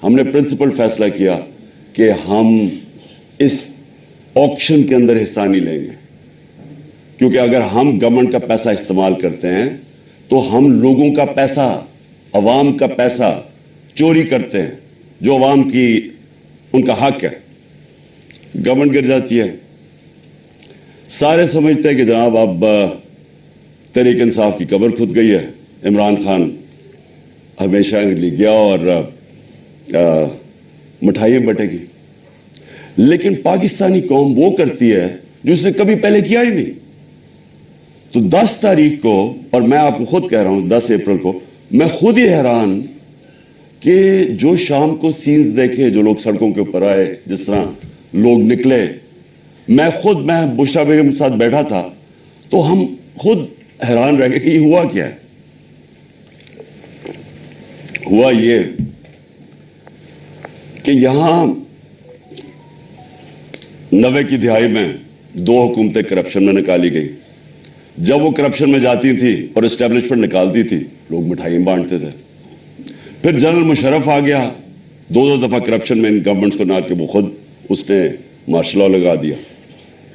ہم نے پرنسپل فیصلہ کیا کہ ہم اس آکشن کے اندر حصہ نہیں لیں گے، کیونکہ اگر ہم گورنمنٹ کا پیسہ استعمال کرتے ہیں تو ہم لوگوں کا پیسہ، عوام کا پیسہ چوری کرتے ہیں، جو عوام کی ان کا حق ہے، گورنمنٹ گر جاتی ہے۔ سارے سمجھتے ہیں کہ جناب اب تحریک انصاف کی قبر کھد گئی ہے، عمران خان ہمیشہ کے لیے گیا اور مٹھائیاں بٹے گی، لیکن پاکستانی قوم وہ کرتی ہے جو اس نے کبھی پہلے کیا ہی نہیں۔ تو 10 تاریخ کو، اور میں آپ کو خود کہہ رہا ہوں 10 اپریل کو، میں خود ہی حیران کہ جو شام کو سینز دیکھے، جو لوگ سڑکوں کے اوپر آئے، جس طرح لوگ نکلے، میں بشرا بیگم کے ساتھ بیٹھا تھا تو ہم خود حیران رہ گئے کہ یہ ہوا کیا ہے۔ ہوا یہ کہ یہاں 90 کی دہائی میں 2 حکومتیں کرپشن میں نکالی گئی۔ جب وہ کرپشن میں جاتی تھی اور اسٹیبلشمنٹ نکالتی تھی، لوگ مٹھائیاں بانٹتے تھے۔ پھر جنرل مشرف آ گیا، 2 دفعہ کرپشن میں ان گورنمنٹس کو نہ کہ وہ خود اس نے مارشل لا لگا دیا،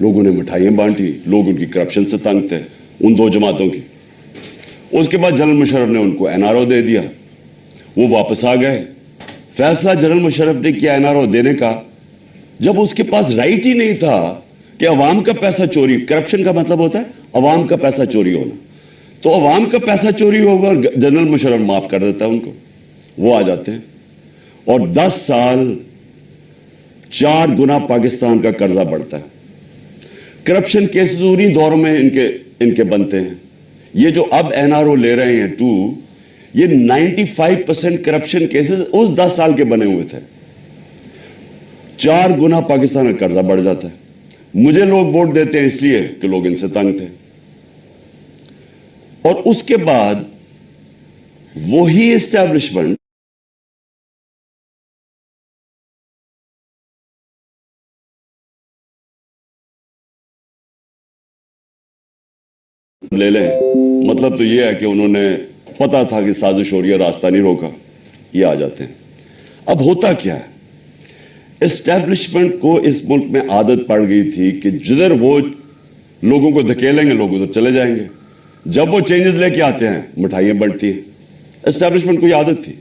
لوگوں نے مٹھائیاں بانٹی، لوگ ان کی کرپشن سے تنگ تھے، ان 2 جماعتوں کی۔ اس کے بعد جنرل مشرف نے ان کو NRO دے دیا، وہ واپس آ گئے۔ فیصلہ جنرل مشرف نے کیا NRO دینے کا، جب اس کے پاس رائٹ ہی نہیں تھا کہ عوام کا پیسہ چوری، کرپشن کا مطلب ہوتا ہے عوام کا پیسہ چوری ہونا، تو عوام کا پیسہ چوری ہوگا اور جنرل مشرف معاف کر دیتا ہے ان کو، وہ آ جاتے ہیں اور 10 سال 4 گنا پاکستان کا قرضہ بڑھتا ہے۔ کرپشن کیسز انہی دوروں میں ان کے بنتے ہیں۔ یہ جو اب NRO لے رہے ہیں 2، یہ 95% کرپشن کیسز اس 10 سال کے بنے ہوئے تھے۔ 4 گنا پاکستان کا قرضہ بڑھ جاتا ہے۔ مجھے لوگ ووٹ دیتے ہیں اس لیے کہ لوگ ان سے تنگ تھے، اور اس کے بعد وہی اسٹیبلشمنٹ لے لیں۔ مطلب تو یہ ہے کہ انہوں نے پتا تھا کہ سازش ہو رہی ہے، راستہ نہیں روکا، یہ آ جاتے ہیں۔ اب ہوتا کیا ہے، اسٹیبلشمنٹ کو اس ملک میں عادت پڑ گئی تھی کہ جدھر وہ لوگوں کو دھکیلیں گے لوگ ادھر چلے جائیں گے، جب وہ چینجز لے کے آتے ہیں مٹھائیاں بڑھتی ہیں۔ اسٹیبلشمنٹ کو یہ عادت تھی۔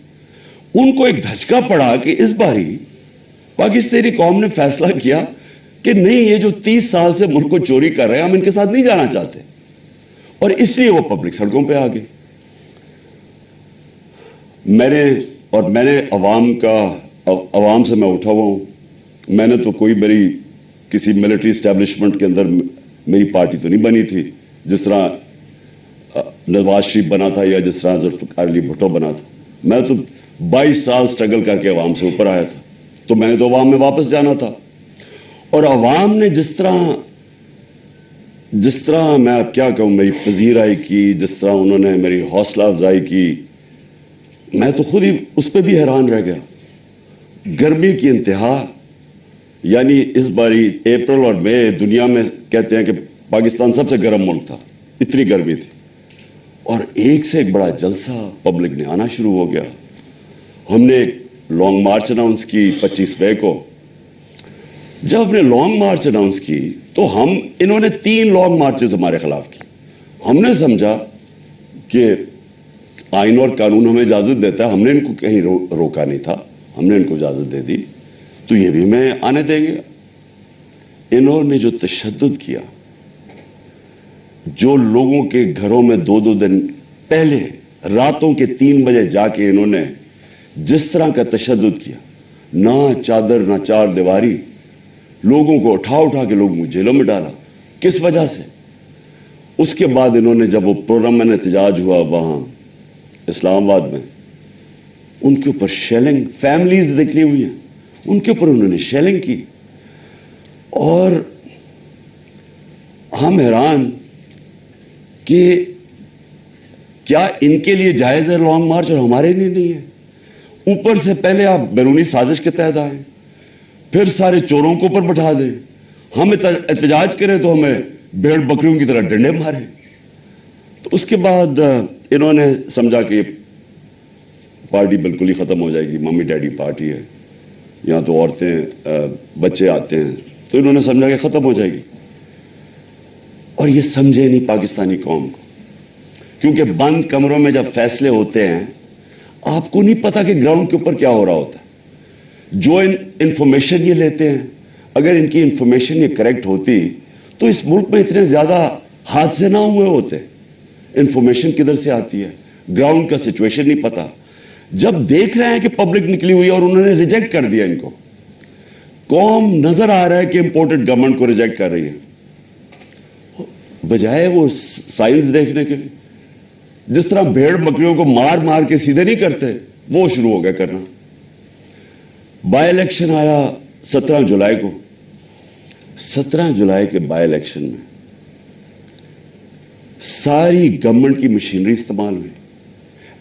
ان کو ایک دھچکا پڑا کہ اس باری پاکستانی قوم نے فیصلہ کیا کہ نہیں، یہ جو 30 سال سے ملک کو چوری کر رہے ہیں، ہم ان کے ساتھ نہیں جانا چاہتے، اور اس لیے وہ پبلک سڑکوں پہ آ گئی۔ میں نے عوام سے میں اٹھا ہوا ہوں۔ میں نے تو میری کسی ملٹری اسٹیبلشمنٹ کے اندر میری پارٹی تو نہیں بنی تھی، جس طرح نواز شریف بنا تھا یا جس طرح ذوالفقار علی بھٹو بنا تھا۔ میں تو 22 سال سٹرگل کر کے عوام سے اوپر آیا تھا، تو میں نے تو عوام میں واپس جانا تھا، اور عوام نے جس طرح میں اب کیا کہوں، میری پذیرائی کی، جس طرح انہوں نے میری حوصلہ افزائی کی، میں تو خود ہی اس پہ بھی حیران رہ گیا۔ گرمی کی انتہا، یعنی اس باری اپریل اور مئی دنیا میں کہتے ہیں کہ پاکستان سب سے گرم ملک تھا، اتنی گرمی تھی، اور ایک سے ایک بڑا جلسہ پبلک نے آنا شروع ہو گیا۔ ہم نے ایک لانگ مارچ اناؤنس کی 25 مئی کو۔ جب ہم نے لانگ مارچ اناؤنس کی تو انہوں نے 3 لانگ مارچز ہمارے خلاف کی۔ ہم نے سمجھا کہ آئین اور قانون ہمیں اجازت دیتا ہے، ہم نے ان کو کہیں روکا نہیں تھا، ہم نے ان کو اجازت دے دی، تو یہ بھی ہمیں آنے دیں گے۔ انہوں نے جو تشدد کیا، جو لوگوں کے گھروں میں 2 دن پہلے راتوں کے 3 بجے جا کے انہوں نے جس طرح کا تشدد کیا، نہ چادر نہ چار دیواری، لوگوں کو اٹھا کے لوگوں کو جیلوں میں ڈالا۔ کس وجہ سے؟ اس کے بعد انہوں نے جب وہ پرامن احتجاج ہوا وہاں اسلام آباد میں، ان کے اوپر شیلنگ، فیملیز نکلی ہوئی ہیں، ان کے اوپر انہوں نے شیلنگ کی، اور ہم حیران کہ کیا ان کے لیے جائز ہے لانگ مارچ اور ہمارے لیے نہیں ہے؟ اوپر سے پہلے آپ بیرونی سازش کے تحت آئیں، پھر سارے چوروں کو اوپر بٹھا دیں، ہم احتجاج کریں تو ہمیں بھیڑ بکریوں کی طرح ڈنڈے ماریں۔ تو اس کے بعد انہوں نے سمجھا کہ پارٹی بالکل ہی ختم ہو جائے گی, ممی ڈیڈی پارٹی ہے, یہاں تو عورتیں بچے آتے ہیں, تو انہوں نے سمجھا کہ ختم ہو جائے گی. اور یہ سمجھے نہیں پاکستانی قوم کو, کیونکہ بند کمروں میں جب فیصلے ہوتے ہیں آپ کو نہیں پتا کہ گراؤنڈ کے اوپر کیا ہو رہا ہوتا ہے. جو انفارمیشن یہ لیتے ہیں, اگر ان کی انفارمیشن یہ کریکٹ ہوتی تو اس ملک میں اتنے زیادہ حادثے نہ ہوئے ہوتے. انفارمیشن کدھر سے آتی ہے, گراؤنڈ کا سچویشن نہیں پتا. جب دیکھ رہے ہیں کہ پبلک نکلی ہوئی ہے اور انہوں نے ریجیکٹ کر دیا ان کو, قوم نظر آ رہا ہے کہ امپورٹڈ گورنمنٹ کو ریجیکٹ کر رہی ہے, بجائے وہ سائنس دیکھنے کے لیے جس طرح بھیڑ بکریوں کو مار مار کے سیدھے نہیں کرتے, وہ شروع ہو گیا کرنا. بائی الیکشن آیا 17 جولائی کو. 17 جولائی کے بائی الیکشن میں ساری گورنمنٹ کی مشینری استعمال ہوئی.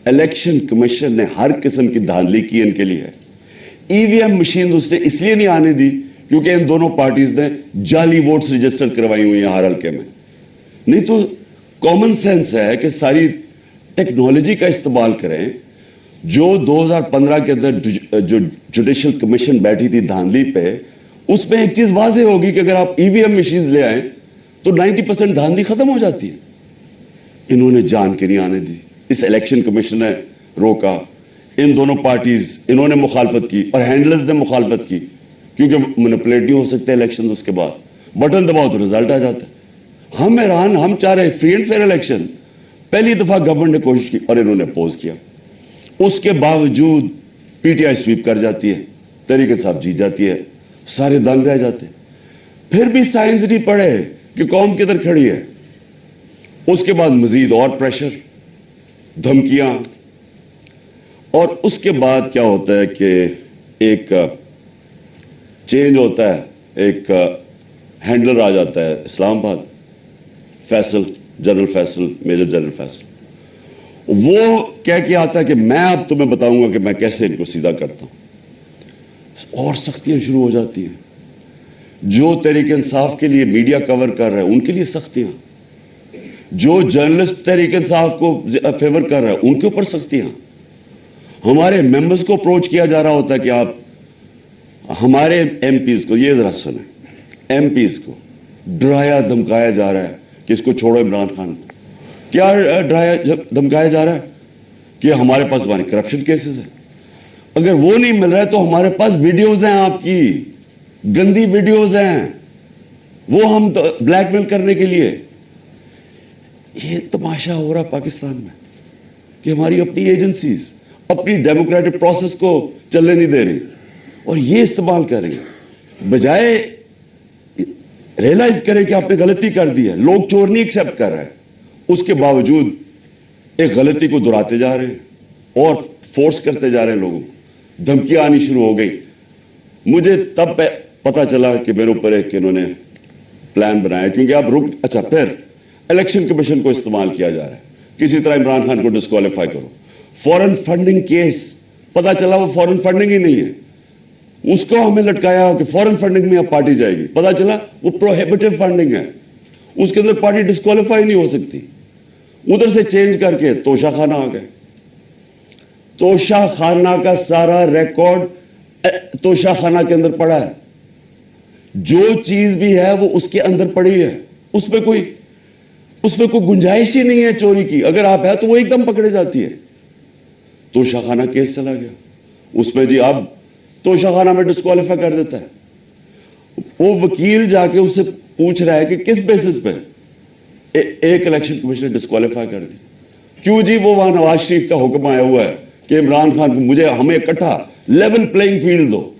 الیکشن کمیشن نے ہر قسم کی دھاندلی کی ان کے لیے. ای وی ایم مشین اس نے اس لیے نہیں آنے دی کیونکہ ان دونوں پارٹیز نے جعلی ووٹس رجسٹر کروائی ہوئی ہیں ہر حلقے میں. نہیں تو کامن سینس ہے کہ ساری ٹیکنالوجی کا استعمال کریں. جو 2015 کے اندر جو جوڈیشل کمیشن بیٹھی تھی دھاندلی پہ, اس میں ایک چیز واضح ہوگی کہ اگر آپ ای وی ایم مشینز لے آئیں تو 90% دھاندلی ختم ہو جاتی ہے. انہوں نے جان کے نہیں آنے دی, اس الیکشن کمیشن نے روکا. ان دونوں پارٹیز انہوں نے مخالفت کی اور ہینڈلرز نے مخالفت کی, کیونکہ مینپولیٹ نہیں ہو سکتے الیکشن. اس کے بعد بٹن دباؤ تو رزلٹ آ جاتا ہے. ہم حیران, ہم چاہ رہے فری اینڈ فیئر الیکشن. پہلی دفعہ گورنمنٹ نے کوشش کی اور انہوں نے اپوز کیا. اس کے باوجود پی ٹی آئی سویپ کر جاتی ہے, تحریک انصاف جیت جاتی ہے, سارے دنگ رہ جاتے. پھر بھی سائنس نہیں پڑھے کہ قوم کدھر کھڑی ہے. اس کے بعد مزید اور پریشر, دھمکیاں, اور اس کے بعد کیا ہوتا ہے کہ ایک چینج ہوتا ہے. ایک ہینڈلر آ جاتا ہے Islamabad, Faisal, general Faisal, major general Faisal. وہ کہہ کے آتا ہے کہ میں اب تمہیں بتاؤں گا کہ میں کیسے ان کو سیدھا کرتا ہوں. اور سختیاں شروع ہو جاتی ہیں. جو تحریک انصاف کے لیے میڈیا کور کر رہے ہیں ان کے لیے سختیاں, جو جرنلسٹ تحریک انصاف کو فیور کر رہے ہیں ان کے اوپر سختیاں. ہمارے ممبرز کو اپروچ کیا جا رہا ہوتا ہے کہ آپ ہمارے ایم پیز کو, یہ ذرا سنیں, ایم پیز کو ڈرایا دھمکایا جا رہا ہے کہ اس کو چھوڑو عمران خان. کیا ڈرایا دھمکایا جا رہا ہے کہ ہمارے پاس ہمارے کرپشن کیسز ہیں. اگر وہ نہیں مل رہا ہے تو ہمارے پاس ویڈیوز ہیں, آپ کی گندی ویڈیوز ہیں, وہ ہم بلیک میل کرنے کے لیے. یہ تماشا ہو رہا پاکستان میں کہ ہماری اپنی ایجنسیز اپنی ڈیموکریٹک پروسیس کو چلنے نہیں دے رہی اور یہ استعمال کر رہی ہیں. بجائے ریئلائز کریں کہ آپ نے غلطی کر دی ہے. لوگ چور نہیں ایکسیپٹ کر رہے ہیں, اس کے باوجود ایک غلطی کو دہراتے جا رہے ہیں اور فورس کرتے جا رہے ہیں لوگوں کو. دھمکیاں آنی شروع ہو گئی. مجھے تب پتا چلا کہ میرے اوپر ایک انہوں نے پلان بنایا, کیونکہ آپ اچھا پھر الیکشن کمیشن کو استعمال کیا جا رہا ہے کسی طرح عمران خان کو ڈسکوالیفائی کرو. فورن فنڈنگ کیس, پتا چلا وہ فورن فنڈنگ ہی نہیں ہے, اس کو ہمیں لٹکایا کہ فورن فنڈنگ میں اب پارٹی جائے گی. پتا چلا وہ پروہیبٹیو فنڈنگ ہے, اس کے اندر پارٹی ڈسکوالیفائی نہیں ہو سکتی. ادھر سے چینج کر کے توشہ خانہ آ گئے. توشہ خانہ کا سارا ریکارڈ توشہ خانہ کے اندر پڑا ہے. جو چیز بھی ہے وہ اس کے اندر پڑی ہے. اس میں کوئی گنجائش ہی نہیں ہے چوری کی. اگر آپ ہے تو وہ ایک دم پکڑے جاتی ہے. توشہ خانہ کیس چلا گیا, اس میں جی اب توشہ خانہ میں ڈسکوالیفائی کر دیتا ہے. وہ وکیل جا کے اس سے پوچھ رہا ہے کہ کس بیسس پہ ایک الیکشن کمیشن نے ڈسکوالیفائی کر دی. کیوں جی, وہ وہاں نواز شریف کا حکم آیا ہوا ہے کہ عمران خان کو ہمیں اکٹھا لیول پلئنگ فیلڈ دو.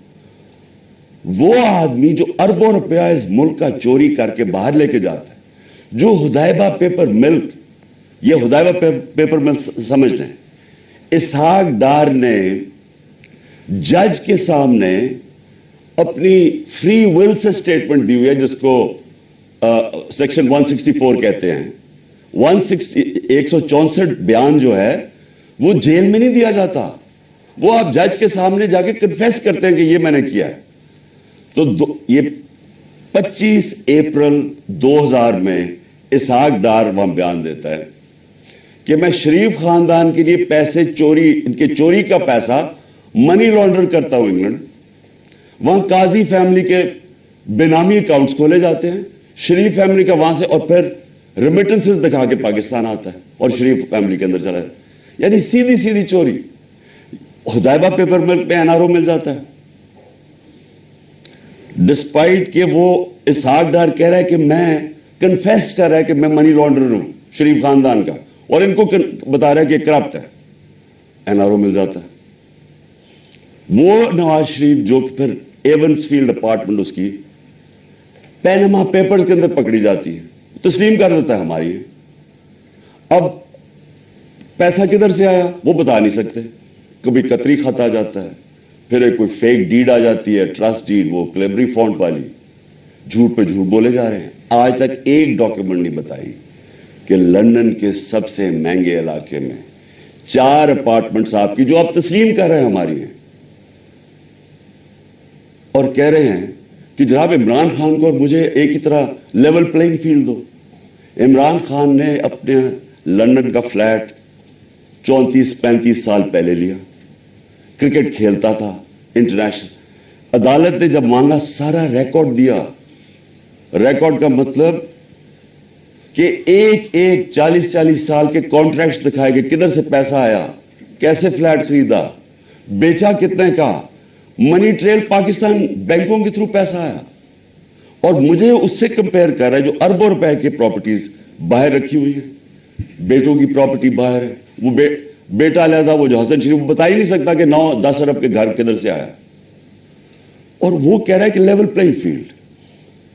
وہ آدمی جو اربوں روپیہ اس ملک کا چوری کر کے باہر لے کے جاتا ہے, جو ہدایبہ پیپر ملک, یہ ہدایبہ پیپر ملک سمجھ لیں, اسحاق ڈار نے جج کے سامنے اپنی فری ول سے سٹیٹمنٹ دی ہوئی ہے جس کو سیکشن 164 کہتے ہیں. 164 بیان جو ہے وہ جیل میں نہیں دیا جاتا, وہ آپ جج کے سامنے جا کے کنفیس کرتے ہیں کہ یہ میں نے کیا ہے. تو یہ 25 اپریل 2000 میں اسحاق ڈار وہاں بیان دیتا ہے کہ میں شریف خاندان کے لیے پیسے چوری، ان کے چوری کا پیسہ منی لانڈر کرتا ہوں انگلینڈ. وہاں قاضی فیملی کے بینامی اکاؤنٹس کھولے جاتے ہیں، شریف فیملی کا وہاں سے، اور پھر ریمیٹنسز دکھا کے پاکستان آتا ہے اور شریف فیملی کے اندر چلا جاتا ہے. یعنی سیدھی سیدھی چوری. ہدایبہ پیپر ملک میں NRO مل جاتا ہے، ڈسپائٹ کہ وہ اسحاق ڈار کہہ رہا ہے کہ میں کنفیس کر رہا ہے کہ میں منی لانڈرر ہوں شریف خاندان کا، اور ان کو بتا رہا ہے کہ کرپٹ ہے. NRO مل جاتا ہے. وہ نواز شریف جو کہ پھر ایونس فیلڈ اپارٹمنٹ اس کی پینما پیپرز کے اندر پکڑی جاتی ہے، تسلیم کر دیتا ہے ہماری. اب پیسہ کدھر سے آیا وہ بتا نہیں سکتے. کبھی قطری خط آ جاتا ہے، پھر ایک کوئی فیک ڈیڈ آ جاتی ہے، ٹرسٹ ڈیڈ، وہ کلیبری فونٹ والی. جھوٹ پہ جھوٹ بولے جا رہے ہیں. آج تک ایک ڈاکیومنٹ نہیں بتائی کہ لندن کے سب سے مہنگے علاقے میں 4 اپارٹمنٹس آپ کی جو آپ تسلیم کر رہے ہیں ہماری ہیں، اور کہہ رہے ہیں کہ جناب عمران خان کو اور مجھے ایک ہی طرح لیول پلینگ فیلڈ دو. عمران خان نے اپنے لندن کا فلیٹ 34-35 سال پہلے لیا، کرکٹ کھیلتا تھا انٹرنیشنل. عدالت نے جب مانگا سارا ریکارڈ دیا. ریکارڈ کا مطلب کہ ایک 40 سال کے کانٹریکٹس دکھائے گئے، کدھر سے پیسہ آیا، کیسے فلیٹ خریدا، بیچا کتنے کا، منی ٹریل پاکستان بینکوں کے تھرو پیسہ آیا. اور مجھے اس سے کمپیئر کر رہا ہے جو اربوں روپے کی پراپرٹیز باہر رکھی ہوئی ہیں. بیٹوں کی پراپرٹی باہر ہے، وہ بیٹا لہذا وہ جو حسن شریف بتا ہی نہیں سکتا کہ 9-10 ارب کے گھر کدھر سے آیا. اور وہ کہہ رہا ہے کہ لیول پلینگ فیلڈ.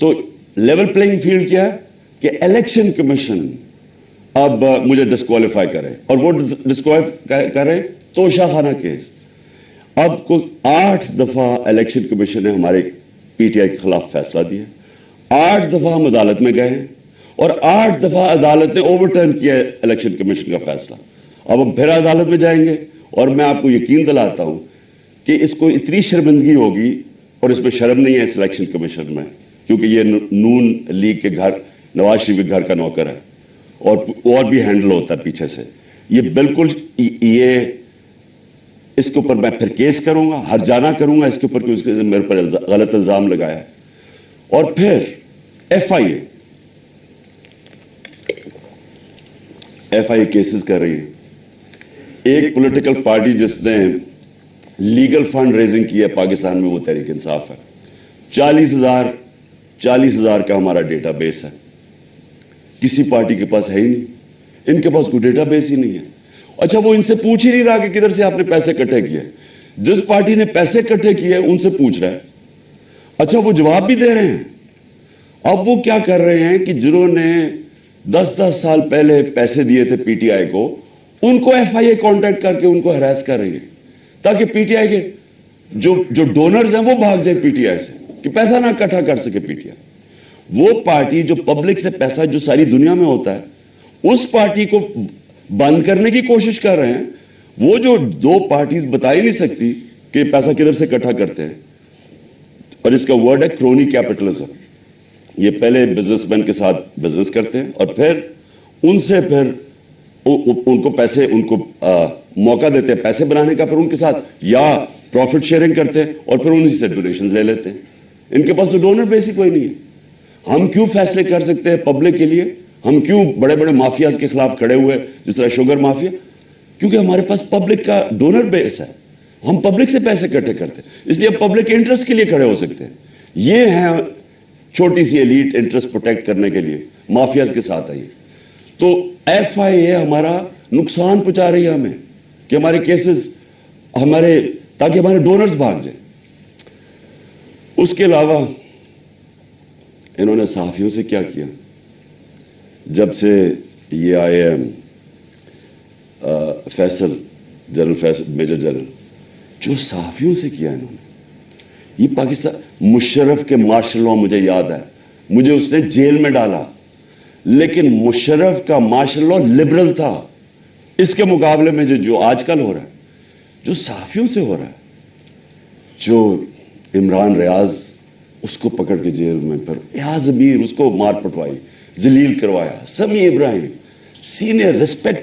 تو لیول پلینگ فیلڈ کیا ہے کہ الیکشن کمیشن اب مجھے ڈسکوالیفائی کرے، اور وہ ڈسکوالیفائی کرے توشہ خانہ کیس. اب کو 8 دفعہ الیکشن کمیشن نے ہمارے PTI کے خلاف فیصلہ دیا. 8 دفعہ ہم عدالت میں گئے ہیں، اور 8 دفعہ عدالت نے اوور ٹرن کیا الیکشن کمیشن کا فیصلہ. اب ہم پھر عدالت میں جائیں گے، اور میں آپ کو یقین دلاتا ہوں کہ اس کو اتنی شرمندگی ہوگی، اور اس میں شرم نہیں ہے اس الیکشن کمیشن میں، کیونکہ یہ نون لیگ کے گھر، نواز شریف کے گھر کا نوکر ہے، اور بھی ہینڈل ہوتا ہے پیچھے سے. یہ بالکل یہ اس کے اوپر میں پھر کیس کروں گا، ہر جانا کروں گا اس کے اوپر کہ اس کے میرے پر غلط الزام لگایا ہے. اور پھر FIA کیسز کر رہی ہے. ایک پولیٹیکل پارٹی جس نے لیگل فنڈ ریزنگ کی ہے پاکستان میں وہ تحریک انصاف ہے. 40,000 کا ہمارا ڈیٹا بیس ہے. کسی پارٹی کے پاس ہے ہی نہیں. ان کے پاس کوئی ڈیٹا بیس ہی نہیں ہے. اچھا وہ ان سے پوچھ ہی نہیں رہا کہ کدھر سے آپ نے پیسے اکٹھے کیے. جس پارٹی نے پیسے اکٹھے کیے ان سے پوچھ رہا ہے. اچھا وہ جواب بھی دے رہے ہیں. اب وہ کیا کر رہے ہیں کہ جنہوں نے 10 سال پہلے پیسے دیے تھے PTI کو، ان کو FIA کانٹیکٹ کر کے ان کو ہراس کر رہی ہے، تاکہ PTI کے جو ڈونرز ہیں وہ بھاگ جائے PTI سے، کہ پیسہ نہ اکٹھا کر سکے PTI. وہ پارٹی جو پبلک سے پیسہ جو ساری دنیا میں ہوتا ہے اس پارٹی کو بند کرنے کی کوشش کر رہے ہیں. وہ جو 2 پارٹیز بتا ہی نہیں سکتی کہ پیسہ کدھر سے اکٹھا کرتے ہیں. اور اس کا ورڈ ہے کرونی کیپٹلزم. یہ پہلے بزنس مین کے ساتھ بزنس کرتے ہیں، اور پھر ان سے پھر ان کو پیسے، ان کو موقع دیتے ہیں پیسے بنانے کا، پھر ان کے ساتھ یا پروفٹ شیئرنگ کرتے ہیں، اور پھر انہیں سے ڈونیشن لے لیتے ہیں. ان کے پاس تو ڈونر بیسک کوئی نہیں ہے. ہم کیوں فیصلے کر سکتے ہیں پبلک کے لیے؟ ہم کیوں بڑے بڑے مافیاز کے خلاف کھڑے ہوئے جس طرح شوگر مافیا؟ کیونکہ ہمارے پاس پبلک کا ڈونر بیس ہے. ہم پبلک سے پیسے اکٹھے کرتے ہیں، اس لیے پبلک کے انٹرسٹ کے لیے کھڑے ہو سکتے ہیں. یہ ہیں چھوٹی سی ایلیٹ انٹرسٹ پروٹیکٹ کرنے کے لیے مافیاز کے ساتھ آئی. تو FIA ہمارا نقصان پہنچا رہی ہے ہمیں، کہ ہمارے کیسز تاکہ ہمارے ڈونرز بھاگ جائیں. اس کے علاوہ انہوں نے صحافیوں سے کیا کیا؟ جب سے یہ آئے Faisal, general Faisal, major general, جو صحافیوں سے کیا انہوں نے، یہ پاکستان مشرف کے مارشل لاء مجھے یاد ہے، مجھے اس نے جیل میں ڈالا، لیکن مشرف کا مارشل لاء لبرل تھا. اس کے مقابلے میں جو آج کل ہو رہا ہے، جو صحافیوں سے ہو رہا ہے، جو عمران ریاض اس کو پکڑ کے جیل میں، پھر ایاز امیر اس کو مار پٹوائی، ذلیل کروایا، سمیع ابراہیم سینئر ریسپیکٹ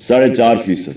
4.5%,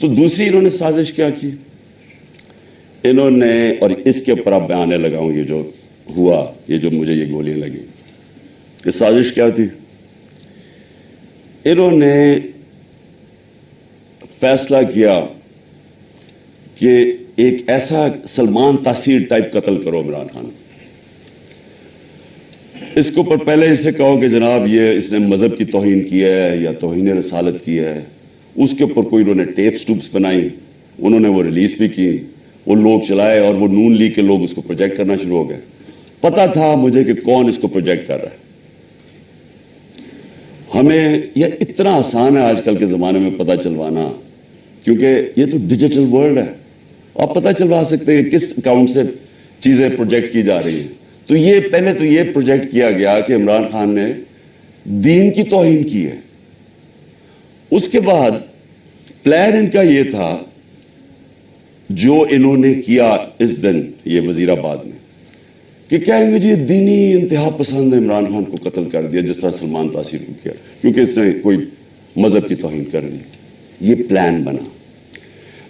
تو دوسری انہوں نے سازش کیا کی, انہوں نے, اور اس کے اوپر اب میں آنے لگا ہوں, یہ جو ہوا, یہ جو مجھے یہ گولیاں لگی, یہ سازش کیا تھی. انہوں نے فیصلہ کیا کہ ایک ایسا سلمان تاثیر ٹائپ قتل کرو عمران خان. اس کو پر پہلے اسے کہو کہ جناب یہ اس نے مذہب کی توہین کی ہے یا توہین رسالت کی ہے. اس کے اوپر کوئی انہوں نے ٹیپس ٹوپس بنائی, انہوں نے وہ ریلیز بھی کی, وہ لوگ چلائے, اور وہ نون لیگ کے لوگ اس کو پروجیکٹ کرنا شروع ہو گئے. پتا تھا مجھے کہ کون اس کو پروجیکٹ کر رہا ہے. ہمیں یہ اتنا آسان ہے آج کل کے زمانے میں پتہ چلوانا, کیونکہ یہ تو ڈیجیٹل ورلڈ ہے, آپ پتہ چلوا سکتے ہیں کس اکاؤنٹ سے چیزیں پروجیکٹ کی جا رہی ہیں. تو یہ پہلے تو یہ پروجیکٹ کیا گیا کہ عمران خان نے دین کی توہین کی ہے. اس کے بعد پلان ان کا یہ تھا جو انہوں نے کیا اس دن یہ وزیر آباد میں, کہ کہیں گے جی دینی انتہا پسند عمران خان کو قتل کر دیا جس طرح سلمان تاثیر کو کیا, کیونکہ اس نے کوئی مذہب کی توہین کر دی. یہ پلان بنا.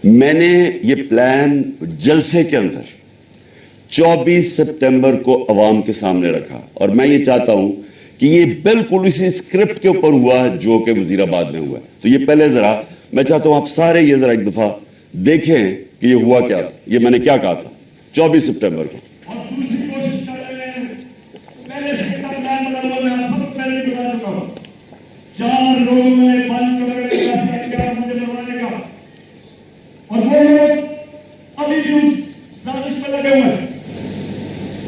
میں نے یہ پلان جلسے کے اندر 24 سپٹمبر کو عوام کے سامنے رکھا, اور میں یہ چاہتا ہوں کہ یہ بالکل اسی اسکرپٹ کے اوپر ہوا جو کہ وزیر آباد میں ہوا ہے. تو یہ پہلے ذرا میں چاہتا ہوں آپ سارے یہ ذرا ایک دفعہ دیکھیں کہ یہ ہوا کیا تھا, یہ میں نے کیا کہا تھا 24 سپٹمبر کو. چار لوگوں نے بند کمرے میں فیصلہ کیا مجھے مروانے کا, اور وہ لوگ ابھی بھی اس سازش پہ لگے ہوئے ہیں.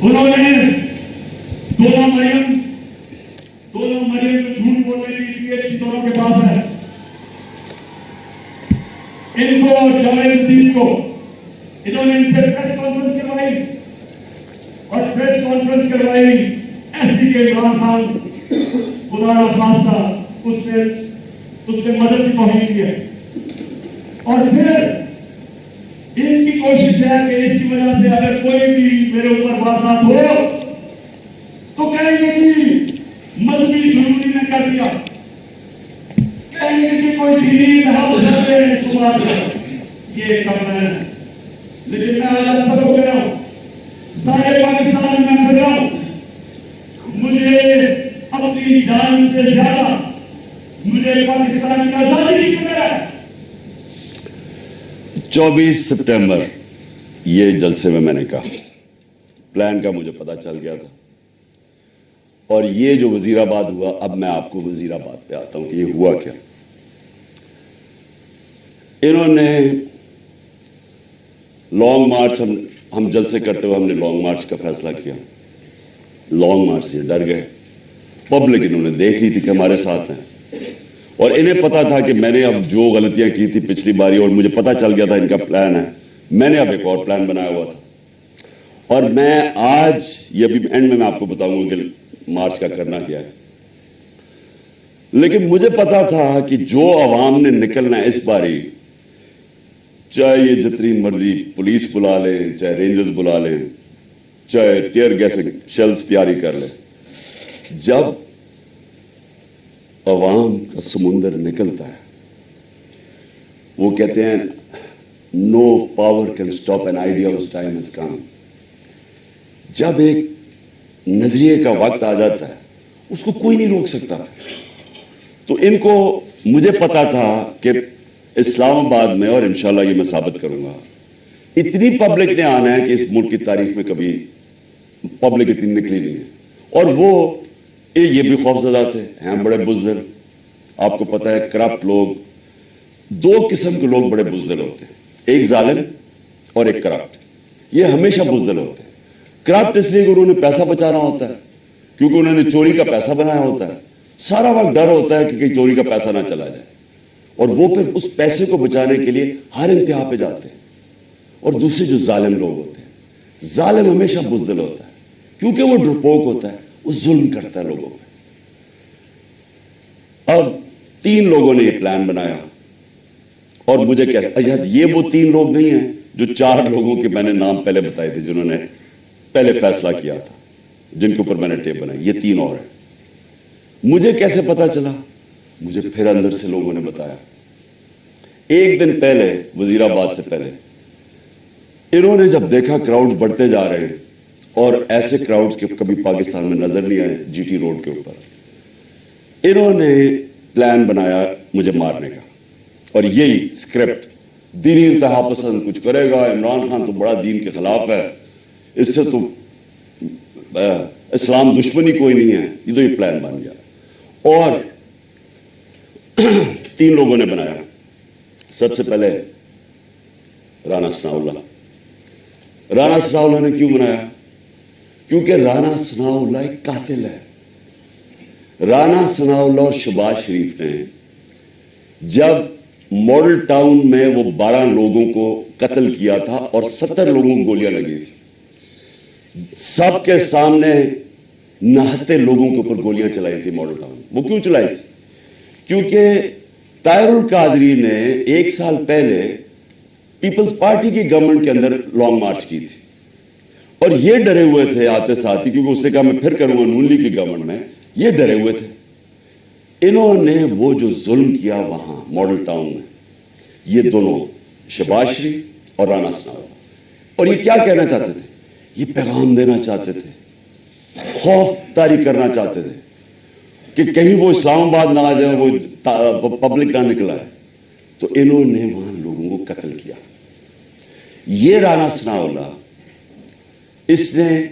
انہوں نے دونوں مریم جو جھوٹ بولنے کی پی ایچ ڈی دونوں کے پاس ہے, ان کو جاوید الدین کو انہوں نے ان سے پریس کانفرنس کروائی, اور پریس کانفرنس کروائی ایسی کہ عمران خان خدا کا خاصہ اس نے مذہب کی توہین کی ہے. اور پھر ان کی کوشش ہے کہ اس کی وجہ سے اگر کوئی بھی میرے اوپر واردات ہو تو کہیں گے کہ مذہبی جنونی نے کر دیا, کہیں گے کہ کوئی دین ہم سب یہ کرنا ہے. لیکن میں آج آپ سب کو کہہ رہا ہوں, سارے پاکستان میں پھر رہا ہوں, مجھے اپنی جان سے زیادہ مجھے پاکستان کی آزادی کی فکر ہے. 24 سپٹمبر یہ جلسے میں نے کہا, پلان کا مجھے پتا چل گیا تھا. اور یہ جو وزیر آباد ہوا, اب میں آپ کو وزیر آباد پہ آتا ہوں کہ یہ ہوا کیا. انہوں نے لانگ مارچ, ہم جلسے کرتے ہوئے ہم نے لانگ مارچ کا فیصلہ کیا. لانگ مارچ سے ڈر گئے, پبلک انہوں نے دیکھ لی تھی کہ ہمارے ساتھ ہیں, اور انہیں پتا تھا کہ میں نے اب جو غلطیاں کی تھی پچھلی باری, اور مجھے پتا چل گیا تھا ان کا پلان ہے, میں نے اب ایک اور پلان بنایا ہوا تھا. اور میں آج یہ ابھی اینڈ میں آپ کو بتاؤں گا کہ مارچ کا کرنا کیا ہے. لیکن مجھے پتا تھا کہ جو عوام نے نکلنا ہے اس باری, چاہے یہ جتنی مرضی پولیس بلا لیں, چاہے رینجرز بلا لیں, چاہے ٹیئر گیس شیلز تیاری کر لیں, جب عوام کا سمندر نکلتا ہے, وہ کہتے ہیں no power can stop an idea is time is come. جب ایک نظریے کا وقت آ جاتا ہے اس کو کوئی نہیں روک سکتا. تو ان کو مجھے پتا تھا کہ اسلام آباد میں, اور انشاءاللہ یہ میں ثابت کروں گا, اتنی پبلک نے آنا ہے کہ اس ملک کی تاریخ میں کبھی پبلک اتنی نکلی نہیں ہے. اور وہ یہ بھی خوفزدہ تھے, ہیں بڑے بزدل. آپ کو پتا ہے کرپٹ لوگ, دو قسم کے لوگ بڑے بزدل ہوتے ہیں, ایک ظالم اور ایک کرپٹ. یہ ہمیشہ بزدل ہوتے ہیں. کرپٹ اس لیے کہ انہوں نے پیسہ بچانا ہوتا ہے, کیونکہ انہوں نے چوری کا پیسہ بنایا ہوتا ہے. سارا وقت ڈر ہوتا ہے کہ کہیں چوری کا پیسہ نہ چلا جائے, اور وہ پھر اس پیسے کو بچانے کے لیے ہر انتہا پہ جاتے ہیں. اور دوسرے جو ظالم لوگ ہوتے ہیں, ظالم ہمیشہ بزدل ہوتا ہے کیونکہ وہ ڈرپوک ہوتا ہے, وہ ظلم کرتا ہے لوگوں پہ. اب 3 لوگوں نے یہ پلان بنایا, اور مجھے کیا, یہ وہ 3 لوگ نہیں ہیں جو 4 لوگوں کے میں نے نام پہلے بتائے تھے جنہوں نے پہلے فیصلہ کیا تھا, جن کے اوپر میں نے ٹیپ بنائی. یہ 3 اور ہیں. مجھے کیسے پتا چلا؟ مجھے پھر اندر سے لوگوں نے بتایا. ایک دن پہلے وزیر آباد سے پہلے انہوں نے جب دیکھا کراؤڈ بڑھتے جا رہے ہیں اور ایسے کراؤڈ کے کبھی پاکستان میں نظر نہیں آئے جی ٹی روڈ کے اوپر, انہوں نے پلان بنایا مجھے مارنے کا. اور یہی اسکرپٹ, دینی انتہا پسند کچھ کرے گا, عمران خان تو بڑا دین کے خلاف ہے, اس سے تو اسلام دشمنی کوئی نہیں ہے, یہ تو یہ پلان بن گیا. اور 3 لوگوں نے بنایا. سب سے پہلے رانا ثناءاللہ. رانا ثناءاللہ نے کیوں بنایا؟ کیونکہ رانا ثناءاللہ ایک قاتل ہے. رانا ثناءاللہ اور شہباز شریف نے جب ماڈل ٹاؤن میں وہ 12 لوگوں کو قتل کیا تھا اور 70 لوگوں کو گولیاں لگی تھی, سب کے سامنے نہتے لوگوں کے اوپر گولیاں چلائی تھی ماڈل ٹاؤن. وہ کیوں چلائی تھی؟ کیونکہ طاہر القادری نے 1 سال پہلے پیپلز پارٹی کی گورنمنٹ کے اندر لانگ مارچ کی تھی, اور یہ ڈرے ہوئے تھے آتے ساتھ ہی, کیونکہ اس نے کہا میں پھر کروں گا نون لیگ کی گورنمنٹ میں, یہ ڈرے ہوئے تھے. انہوں نے وہ جو ظلم کیا وہاں ماڈل ٹاؤن میں, یہ دونوں شہباز شریف اور رانا ثناءاللہ, اور یہ کیا کہنا چاہتے تھے؟ یہ پیغام دینا چاہتے تھے, خوف طاری کرنا چاہتے تھے کہ کہیں وہ اسلام آباد نہ آ جائے, وہ پبلک نہ نکلا ہے. تو انہوں نے وہاں لوگوں کو قتل کیا. یہ رانا ثناءاللہ, اس نے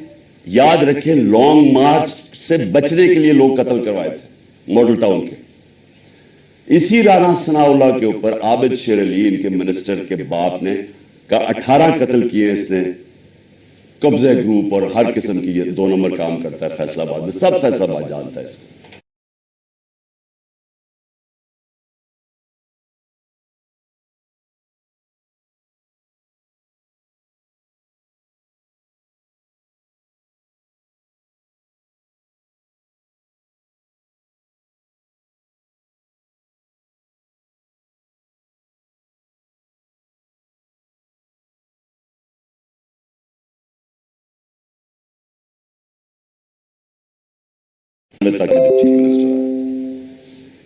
یاد رکھے لانگ مارچ سے بچنے کے لیے لوگ قتل کروائے تھے ماڈل ٹاؤن کے. اسی رانا ثناءاللہ کے اوپر عابد شیر علی, ان کے منسٹر کے باپ نے کا 18 قتل کیے. اس نے قبضہ گروپ اور ہر قسم کی, یہ 2 نمبر کام کرتا ہے فیصلہ آباد میں, سب فیصلہ آباد جانتا ہے اس کو.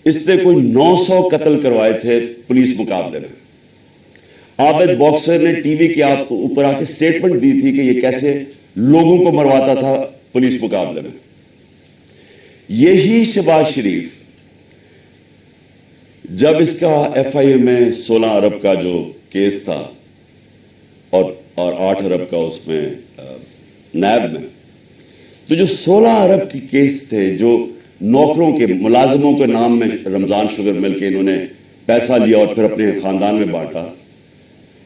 اس نے کوئی 900 قتل کروائے تھے پولیس مقابلے میں. عابد باکسر نے ٹی وی کے اوپر آ کے سٹیٹمنٹ دی تھی کہ یہ کیسے لوگوں کو مرواتا تھا پولیس مقابلے میں. یہی شہباز شریف جب اس کا ایف آئی اے میں 16 ارب کا جو کیس تھا اور 8 ارب کا اس میں نیب میں, تو جو 16 ارب کی کیس تھے جو نوکروں کے ملازموں کے نام میں رمضان شوگر مل کے انہوں نے پیسہ لیا اور پھر اپنے خاندان میں بانٹا,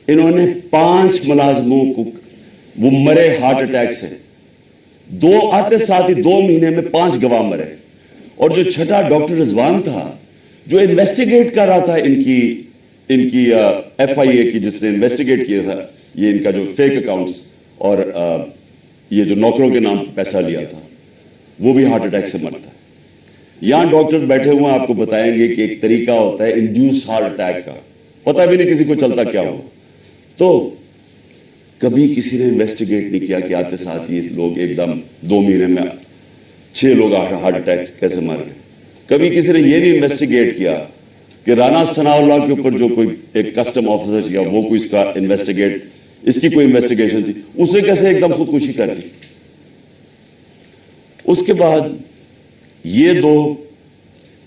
انہوں نے 5 ملازموں کو وہ مرے ہارٹ اٹیک سے, 2 آتے ساتھ ہی 2 مہینے میں 5 گواہ مرے. اور جو چھٹا ڈاکٹر رضوان تھا جو انویسٹیگیٹ کر رہا تھا ان کی ایف آئی اے کی, جس نے انویسٹیگیٹ کیا تھا یہ ان کا جو فیک اکاؤنٹس اور یہ جو نوکروں کے نام پیسہ لیا تھا, وہ بھی ہارٹ اٹیک سے مرتا ہے. یہاں ڈاکٹر بیٹھے ہوئے آپ کو بتائیں گے کہ ایک طریقہ ہوتا ہے انڈیوس ہارٹ اٹیک کا, پتہ بھی نہیں کسی کو چلتا کیا ہو. تو کبھی کسی نے انویسٹیگیٹ نہیں کیا کہ آتے ساتھ ہی لوگ ایک دم 2 مہینے میں 6 لوگ ہارٹ اٹیک کیسے مر گئے. کبھی کسی نے یہ نہیں انویسٹیگیٹ کیا کہ رانا ثناءاللہ کے اوپر جو کوئی ایک کسٹم آفیسر کیا وہ کوئی اس کا انویسٹیگیٹ, اس کی کوئی انویسٹیگیشن تھی, اس نے کیسے ایک دم خودکشی کر لی. اس کے بعد یہ 2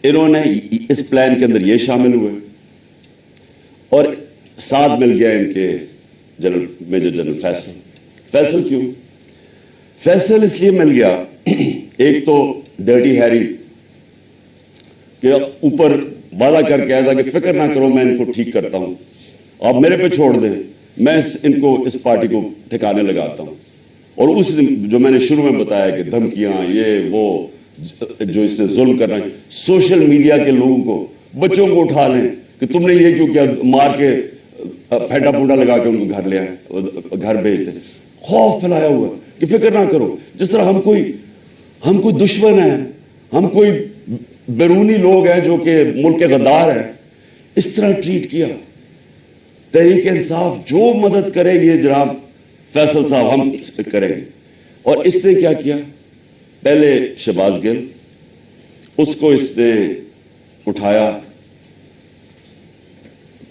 انہوں نے اس پلان کے اندر یہ شامل ہوئے, اور ساتھ مل گیا ان کے general major general Faisal. Faisal کیوں؟ فیصل اس لیے مل گیا, ایک تو ڈرٹی ہیری کہ اوپر وعدہ کر کے آیا تھا کہ فکر نہ کرو میں ان کو ٹھیک کرتا ہوں, آپ میرے پہ چھوڑ دیں, میں ان کو اس پارٹی کو ٹھکانے لگاتا ہوں. اور اس جو میں نے شروع میں بتایا کہ دھمکیاں یہ وہ جو اس نے ظلم کرنا ہے, سوشل میڈیا کے لوگوں کو, بچوں کو اٹھا لیں کہ تم نے یہ کیوں کیا, مار کے پھیٹا پھوٹا لگا کے ان کو گھر لیا, گھر بھیج دیں. خوف پھیلایا ہوا کہ فکر نہ کرو, جس طرح ہم کوئی دشمن ہیں, ہم کوئی بیرونی لوگ ہیں جو کہ ملک کے غدار ہیں, اس طرح ٹریٹ کیا. تحریک انصاف جو مدد کرے یہ جناب فیصل صاحب ہم کریں گے. اور اس نے کیا کیا, پہلے شہباز گل, اس کو اس نے اٹھایا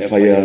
FIR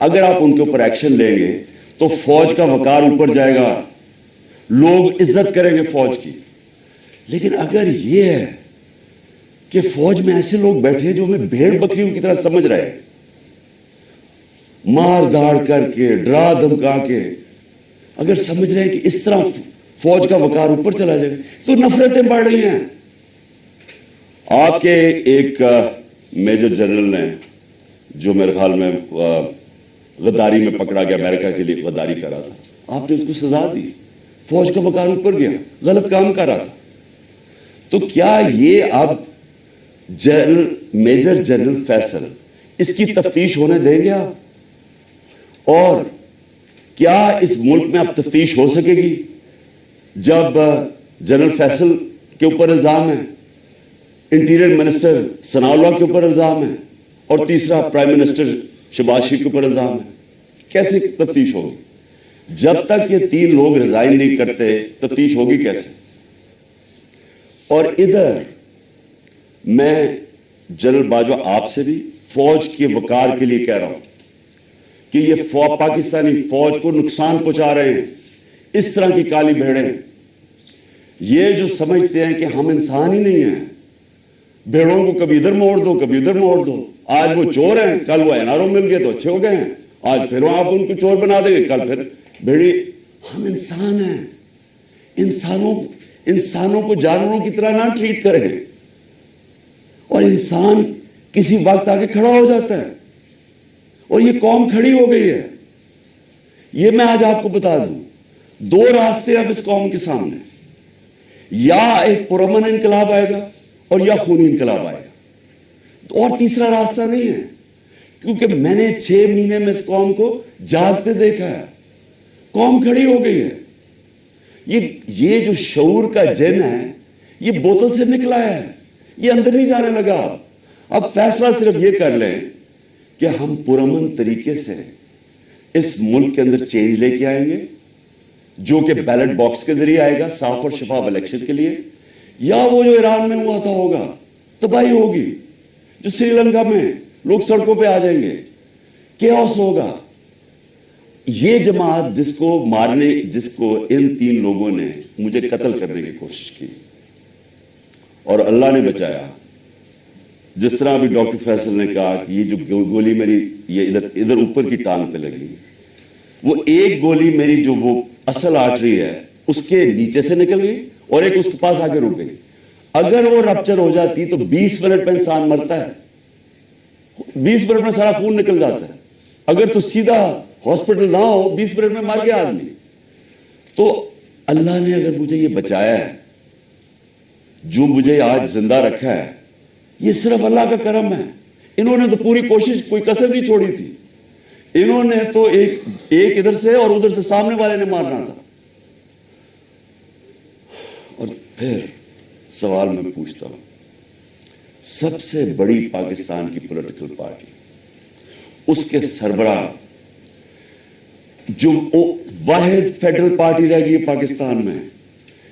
اگر آپ ان کے اوپر ایکشن لیں گے تو فوج کا وقار اوپر جائے گا, لوگ عزت کریں گے فوج کی. لیکن اگر یہ ہے کہ فوج میں ایسے لوگ بیٹھے ہیں جو ہمیں بھیڑ بکریوں کی طرح سمجھ رہے ہیں, مار داڑ کر کے, ڈرا دھمکا کے, اگر سمجھ رہے ہیں کہ اس طرح فوج کا وقار اوپر چلا جائے تو نفرتیں بڑھ رہی ہیں. آپ کے ایک میجر جنرل نے جو میرے خیال میں غداری میں پکڑا گیا, امریکہ کے لیے غداری کر رہا تھا, آپ نے اس کو سزا دی, فوج کا وقار اوپر گیا, غلط کام کر رہا تھا. تو کیا یہ اب میجر جنرل فیصل اس کی تفتیش ہونے دیں گے آپ؟ اور کیا اس ملک میں اب تفتیش ہو سکے گی جب جنرل فیصل کے اوپر الزام ہے, انٹیریئر منسٹر ثناء اللہ کے اوپر الزام ہے, اور تیسرا پرائم منسٹر شہباز شریف کے اوپر الزام ہے؟ کیسے تفتیش ہوگی؟ جب تک یہ تین لوگ ریزائن نہیں کرتے تفتیش ہوگی کیسے؟ اور ادھر میں جنرل باجوہ آپ سے بھی فوج کے وقار کے لیے کہہ رہا ہوں کہ یہ پاکستانی فوج کو نقصان پہنچا رہے ہیں اس طرح کی کالی بھیڑیں, یہ جو سمجھتے ہیں کہ ہم انسان ہی نہیں ہیں, بھیڑوں کو کبھی ادھر موڑ دو کبھی ادھر موڑ دو, آج وہ چور ہیں کل وہ NRO مل گئے تو اچھے ہو گئے ہیں, آج پھر آپ ان کو چور بنا دیں گے کل پھر بھیڑی. ہم انسان ہیں, انسانوں کو جانوروں کی طرح نہ ٹریٹ کریں, اور انسان کسی وقت آگے کھڑا ہو جاتا ہے, اور یہ قوم کھڑی ہو گئی ہے. یہ میں آج آپ کو بتا دوں, دو راستے اب اس قوم کے سامنے, یا ایک پرامن انقلاب آئے گا اور یا خونی انقلاب آئے گا, اور تیسرا راستہ نہیں ہے. کیونکہ میں نے 6 مہینے میں اس قوم کو جاگتے دیکھا ہے, قوم کھڑی ہو گئی ہے. یہ جو شعور کا جن ہے یہ بوتل سے نکلا ہے, یہ اندر نہیں جانے لگا. اب فیصلہ صرف یہ کر لیں کہ ہم پرامن طریقے سے اس ملک کے اندر چینج لے کے آئیں گے, جو کہ بیلٹ باکس کے ذریعے آئے گا صاف اور شفاف الیکشن کے لیے, یا وہ جو ایران میں ہوا تھا ہوگا, تباہی ہوگی, جو سری لنکا میں لوگ سڑکوں پہ آ جائیں گے, کیوس ہوگا. یہ جماعت جس کو ان 3 لوگوں نے مجھے قتل کرنے کی کوشش کی اور اللہ نے بچایا, جس طرح ابھی ڈاکٹر فیصل نے کہا کہ یہ جو گولی میری یہ ادھر اوپر کی ٹانگ پہ لگی, وہ ایک گولی میری جو وہ اصل آرٹری ہے اس کے نیچے سے نکل گئی اور ایک اس کے پاس آگے رک گئی. اگر وہ رپچر ہو جاتی تو 20 منٹ میں انسان مرتا ہے, 20 منٹ میں سارا خون نکل جاتا ہے. اگر تو سیدھا ہاسپٹل نہ ہو 20 منٹ میں مر گیا آدمی. تو اللہ نے اگر مجھے یہ بچایا ہے, جو مجھے آج زندہ رکھا ہے, یہ صرف اللہ کا کرم ہے. انہوں نے تو پوری کوشش, کوئی کسر نہیں چھوڑی تھی. انہوں نے تو ایک ادھر سے اور ادھر سے سامنے والے نے مارنا تھا. اور پھر سوال میں پوچھتا ہوں, سب سے بڑی پاکستان کی پولیٹیکل پارٹی, اس کے سربراہ جو واحد فیڈرل پارٹی رہ گئی ہے پاکستان میں,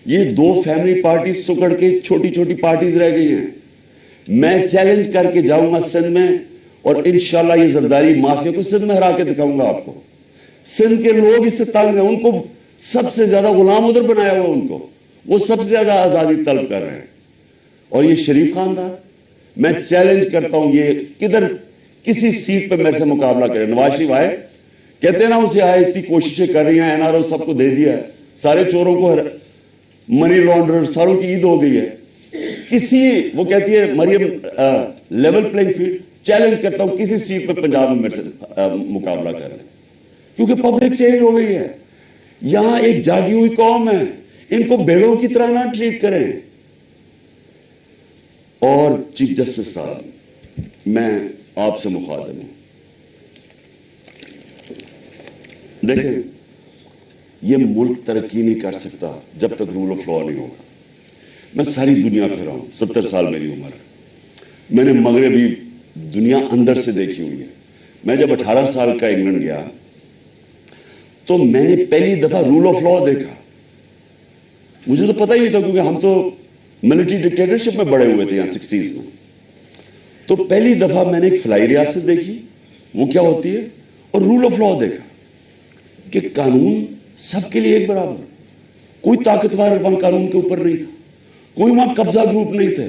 یہ 2 فیملی پارٹی سکڑ کے چھوٹی چھوٹی پارٹیز رہ گئی ہیں. میں چیلنج کر کے جاؤں گا سندھ میں, اور انشاءاللہ یہ زرداری مافیا کو سندھ میں ہرا کے دکھاؤں گا آپ کو. سندھ کے لوگ اس سے تنگ ہیں, ان کو سب سے زیادہ غلام ادھر بنایا ہوا, ان کو وہ سب سے زیادہ آزادی طلب کر رہے ہیں. اور یہ شریف خاندان, میں چیلنج کرتا ہوں, یہ کدھر کسی سیٹ پہ میرے سے مقابلہ کرے. نواز شریف آئے, کہتے ہیں نا اسے آئے, اتنی کوششیں کر رہی ہیں, NRO سب کو دے دیا ہے, سارے چوروں کو, منی لانڈرر ساروں کی عید ہو گئی ہے. وہ کہتی ہے مریم لیول پلینگ فیلڈ, چیلنج کرتا ہوں کسی سیٹ پہ پنجاب میں میرے سے مقابلہ کر رہے ہیں, کیونکہ پبلک چینج ہو گئی ہے. یہاں ایک جاگی ہوئی قوم ہے, ان کو بھیڑوں کی طرح نہ ٹریٹ کریں. اور چیف جسٹس صاحب, میں آپ سے مخاطب ہوں, دیکھیں یہ ملک ترقی نہیں کر سکتا جب تک رول آف لا نہیں ہوگا. میں ساری دنیا پھرا ہوں, 70 سال میری عمر ہے, میں نے مغربی دنیا اندر سے دیکھی ہوئی ہے. میں جب 18 سال کا انگلینڈ گیا تو میں نے پہلی دفعہ رول آف لا دیکھا. مجھے تو پتہ ہی نہیں تھا, کیونکہ ہم تو ملٹری ڈکٹیٹرشپ میں بڑے ہوئے تھے یہاں 60s میں. تو پہلی دفعہ میں نے ایک فلائی ریاست دیکھی, وہ کیا ہوتی ہے, اور رول آف لا دیکھا کہ قانون سب کے لیے ایک برابر, کوئی طاقتور وہاں قانون کے اوپر نہیں تھا, کوئی وہاں قبضہ گروپ نہیں تھے,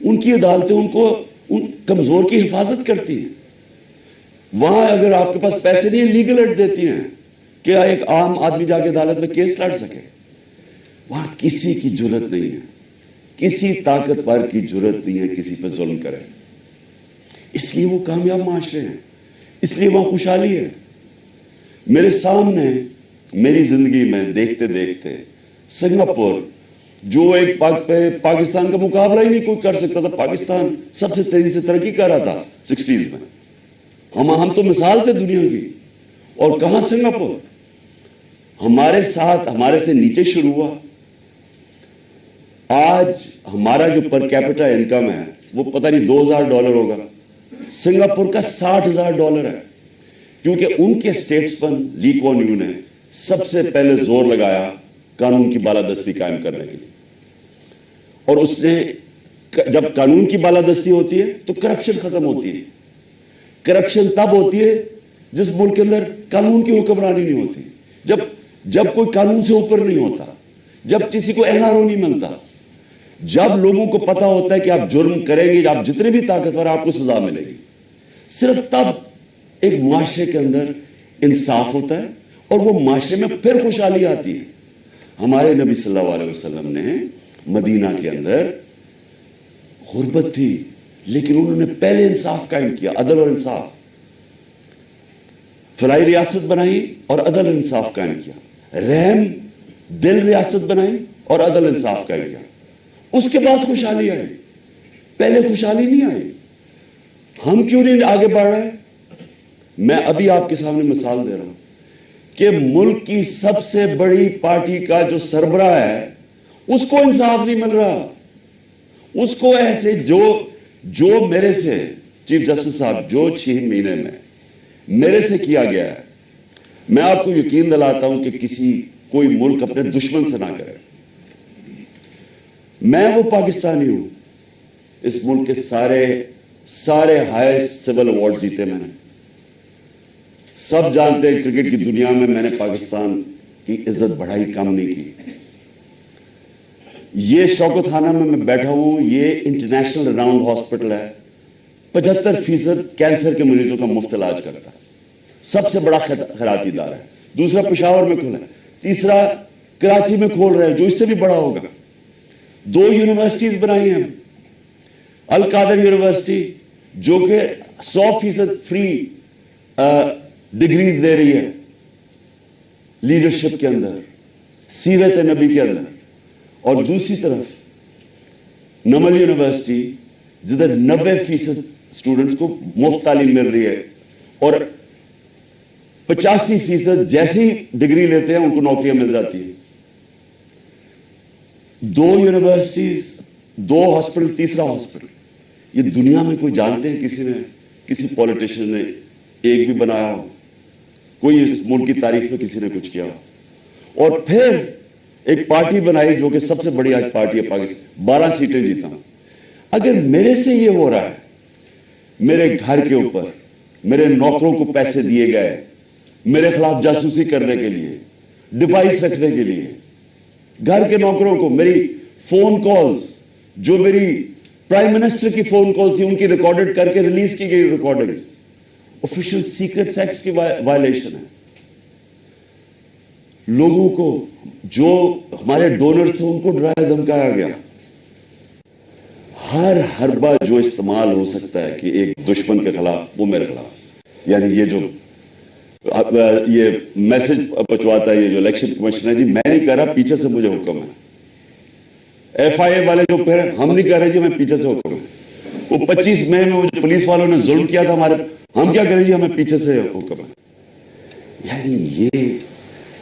ان کی عدالتیں ان کو ان کمزور کی حفاظت کرتی ہیں. وہاں اگر آپ کے پاس پیسے نہیں ہیں, لیگل ایڈ دیتی ہیں کہ ایک عام آدمی جا کے عدالت میں کیس لڑ سکے. وہاں کسی کی جرت نہیں ہے, کسی طاقتور کی جرت نہیں ہے کسی پہ ظلم کرے. اس لیے وہ کامیاب معاشرے ہیں, اس لیے وہاں خوشحالی ہے. میرے سامنے میری زندگی میں دیکھتے دیکھتے سنگاپور, جو ایک پاکستان کا مقابلہ ہی نہیں کوئی کر سکتا تھا, پاکستان سب سے تیزی سے ترقی کر رہا تھا 60s میں, ہم تو مثال تھے دنیا کی. اور کہاں سنگاپور ہمارے ساتھ, ہمارے سے نیچے شروع ہوا. آج ہمارا جو پر کیپٹا انکم ہے وہ پتہ نہیں $2,000 ہوگا, سنگاپور کا $60,000 ہے. کیونکہ ان کے اسٹیٹسمین لی کوان یو نے سب سے پہلے زور لگایا قانون کی بالادستی قائم کرنے کے لیے. اور اس نے, جب قانون کی بالادستی ہوتی ہے تو کرپشن ختم ہوتی ہے. کرپشن تب ہوتی ہے جس ملک کے اندر قانون کی حکمرانی نہیں ہوتی, جب کوئی قانون سے اوپر نہیں ہوتا, جب کسی کو NRO نہیں ملتا, جب لوگوں کو پتا ہوتا ہے کہ آپ جرم کریں گے, آپ جتنے بھی طاقتور آپ کو سزا ملے گی. صرف تب ایک معاشرے کے اندر انصاف ہوتا ہے اور وہ معاشرے میں پھر خوشحالی آتی ہے. ہمارے نبی صلی اللہ علیہ وسلم نے مدینہ کے اندر غربت تھی, لیکن انہوں نے پہلے انصاف قائم کیا, عدل اور انصاف. فلاحی ریاست بنائی اور عدل انصاف قائم کیا. رحم دل ریاست بنائی اور عدل انصاف قائم کیا. اس کے بعد خوشحالی آئی, پہلے خوشحالی نہیں آئی. ہم کیوں نہیں آگے بڑھ رہے؟ میں ابھی آپ کے سامنے مثال دے رہا ہوں کہ ملک کی سب سے بڑی پارٹی کا جو سربراہ ہے اس کو انصاف نہیں مل رہا. اس کو ایسے جو میرے سے چیف جسٹس صاحب جو 6 مہینے میں میرے سے کیا گیا ہے, میں آپ کو یقین دلاتا ہوں کہ کوئی ملک اپنے دشمن سے نہ کرے. میں وہ پاکستانی ہوں, اس ملک کے سارے ہائیسٹ سول ایوارڈ جیتے میں نے. سب جانتے ہیں کرکٹ کی دنیا میں نے پاکستان کی عزت بڑھائی, کم نہیں کی. یہ شوکت خانہ میں بیٹھا ہوں, یہ انٹرنیشنل راؤنڈ ہاسپٹل ہے, 75% کینسر کے مریضوں کا مفت علاج کرتا ہے, سب سے بڑا خیراتی ادارہ ہے. دوسرا پشاور میں کھولا ہے, تیسرا کراچی میں کھول رہے ہیں جو اس سے بھی بڑا ہوگا. 2 یونیورسٹیز بنائی ہیں, القادر یونیورسٹی جو کہ 100% فری ڈگریز دے رہی ہے لیڈرشپ کے اندر, سیرت نبی کے اندر, اور دوسری طرف نمل یونیورسٹی جدھر 90% اسٹوڈنٹس کو مفت تعلیم مل رہی ہے اور 85% جیسی ڈگری لیتے ہیں ان کو نوکریاں مل جاتی ہیں. 2 یونیورسٹیز, 2 ہاسپٹل, تیسرا ہاسپٹل. یہ دنیا میں کوئی جانتے ہیں کسی پولیٹیشین نے ایک بھی بنایا ہو؟ کوئی اس ملک کی تاریخ میں کسی نے کچھ کیا ہو؟ اور پھر ایک پارٹی بنائی جو کہ سب سے بڑی آج پارٹی ہے پاکستان, 12 سیٹیں جیتا. اگر میرے سے یہ ہو رہا ہے, میرے گھر کے اوپر میرے نوکروں کو پیسے دیے گئے میرے خلاف جاسوسی کرنے کے لیے, ڈیوائس رکھنے کے لیے, گھر کے نوکروں کو میری فون کالز, جو میری پرائم منسٹر کی فون کال تھی ان کی ریکارڈڈ کر کے ریلیز کی گئی ریکارڈنگ, آفیشل سیکرٹس ایکٹ کی وائلیشن ہے. لوگوں کو جو ہمارے ڈونرز تھے ان کو ڈرایا دھمکایا گیا. ہر حربہ جو استعمال ہو سکتا ہے کہ ایک دشمن کے خلاف وہ میرے خلاف, یعنی یہ میسج پہنچواتا ہے یہ جو الیکشن کمیشن ہے, جی میں نہیں کر رہا, پیچھے سے مجھے حکم ہے. FIA والے جو پھر ہم نہیں کر رہے جی, ہمیں پیچھے سے حکم ہے. وہ 25 مئی میں جو پولیس والوں نے ظلم کیا تھا ہمارے, ہم کیا کریں جی, ہمیں پیچھے سے حکم ہے. یعنی یہ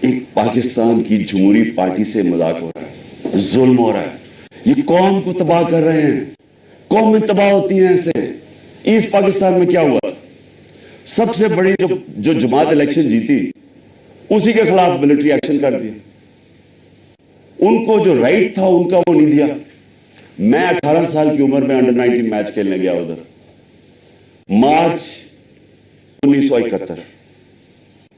ایک پاکستان کی جمہوری پارٹی سے مذاق ہو رہا ہے, ظلم ہو رہا ہے. یہ قوم کو تباہ کر رہے ہیں, قومیں تباہ ہوتی ہیں ایسے. ایسٹ پاکستان میں کیا ہوا تھا؟ سب سے بڑی جو جماعت الیکشن جیتی اسی کے خلاف ملٹری ایکشن کر دیا. ان کو جو رائٹ تھا ان کا وہ نہیں دیا. میں 18 سال کی عمر میں انڈر 19 میچ کھیلنے گیا ادھر. مارچ 1971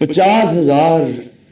50,000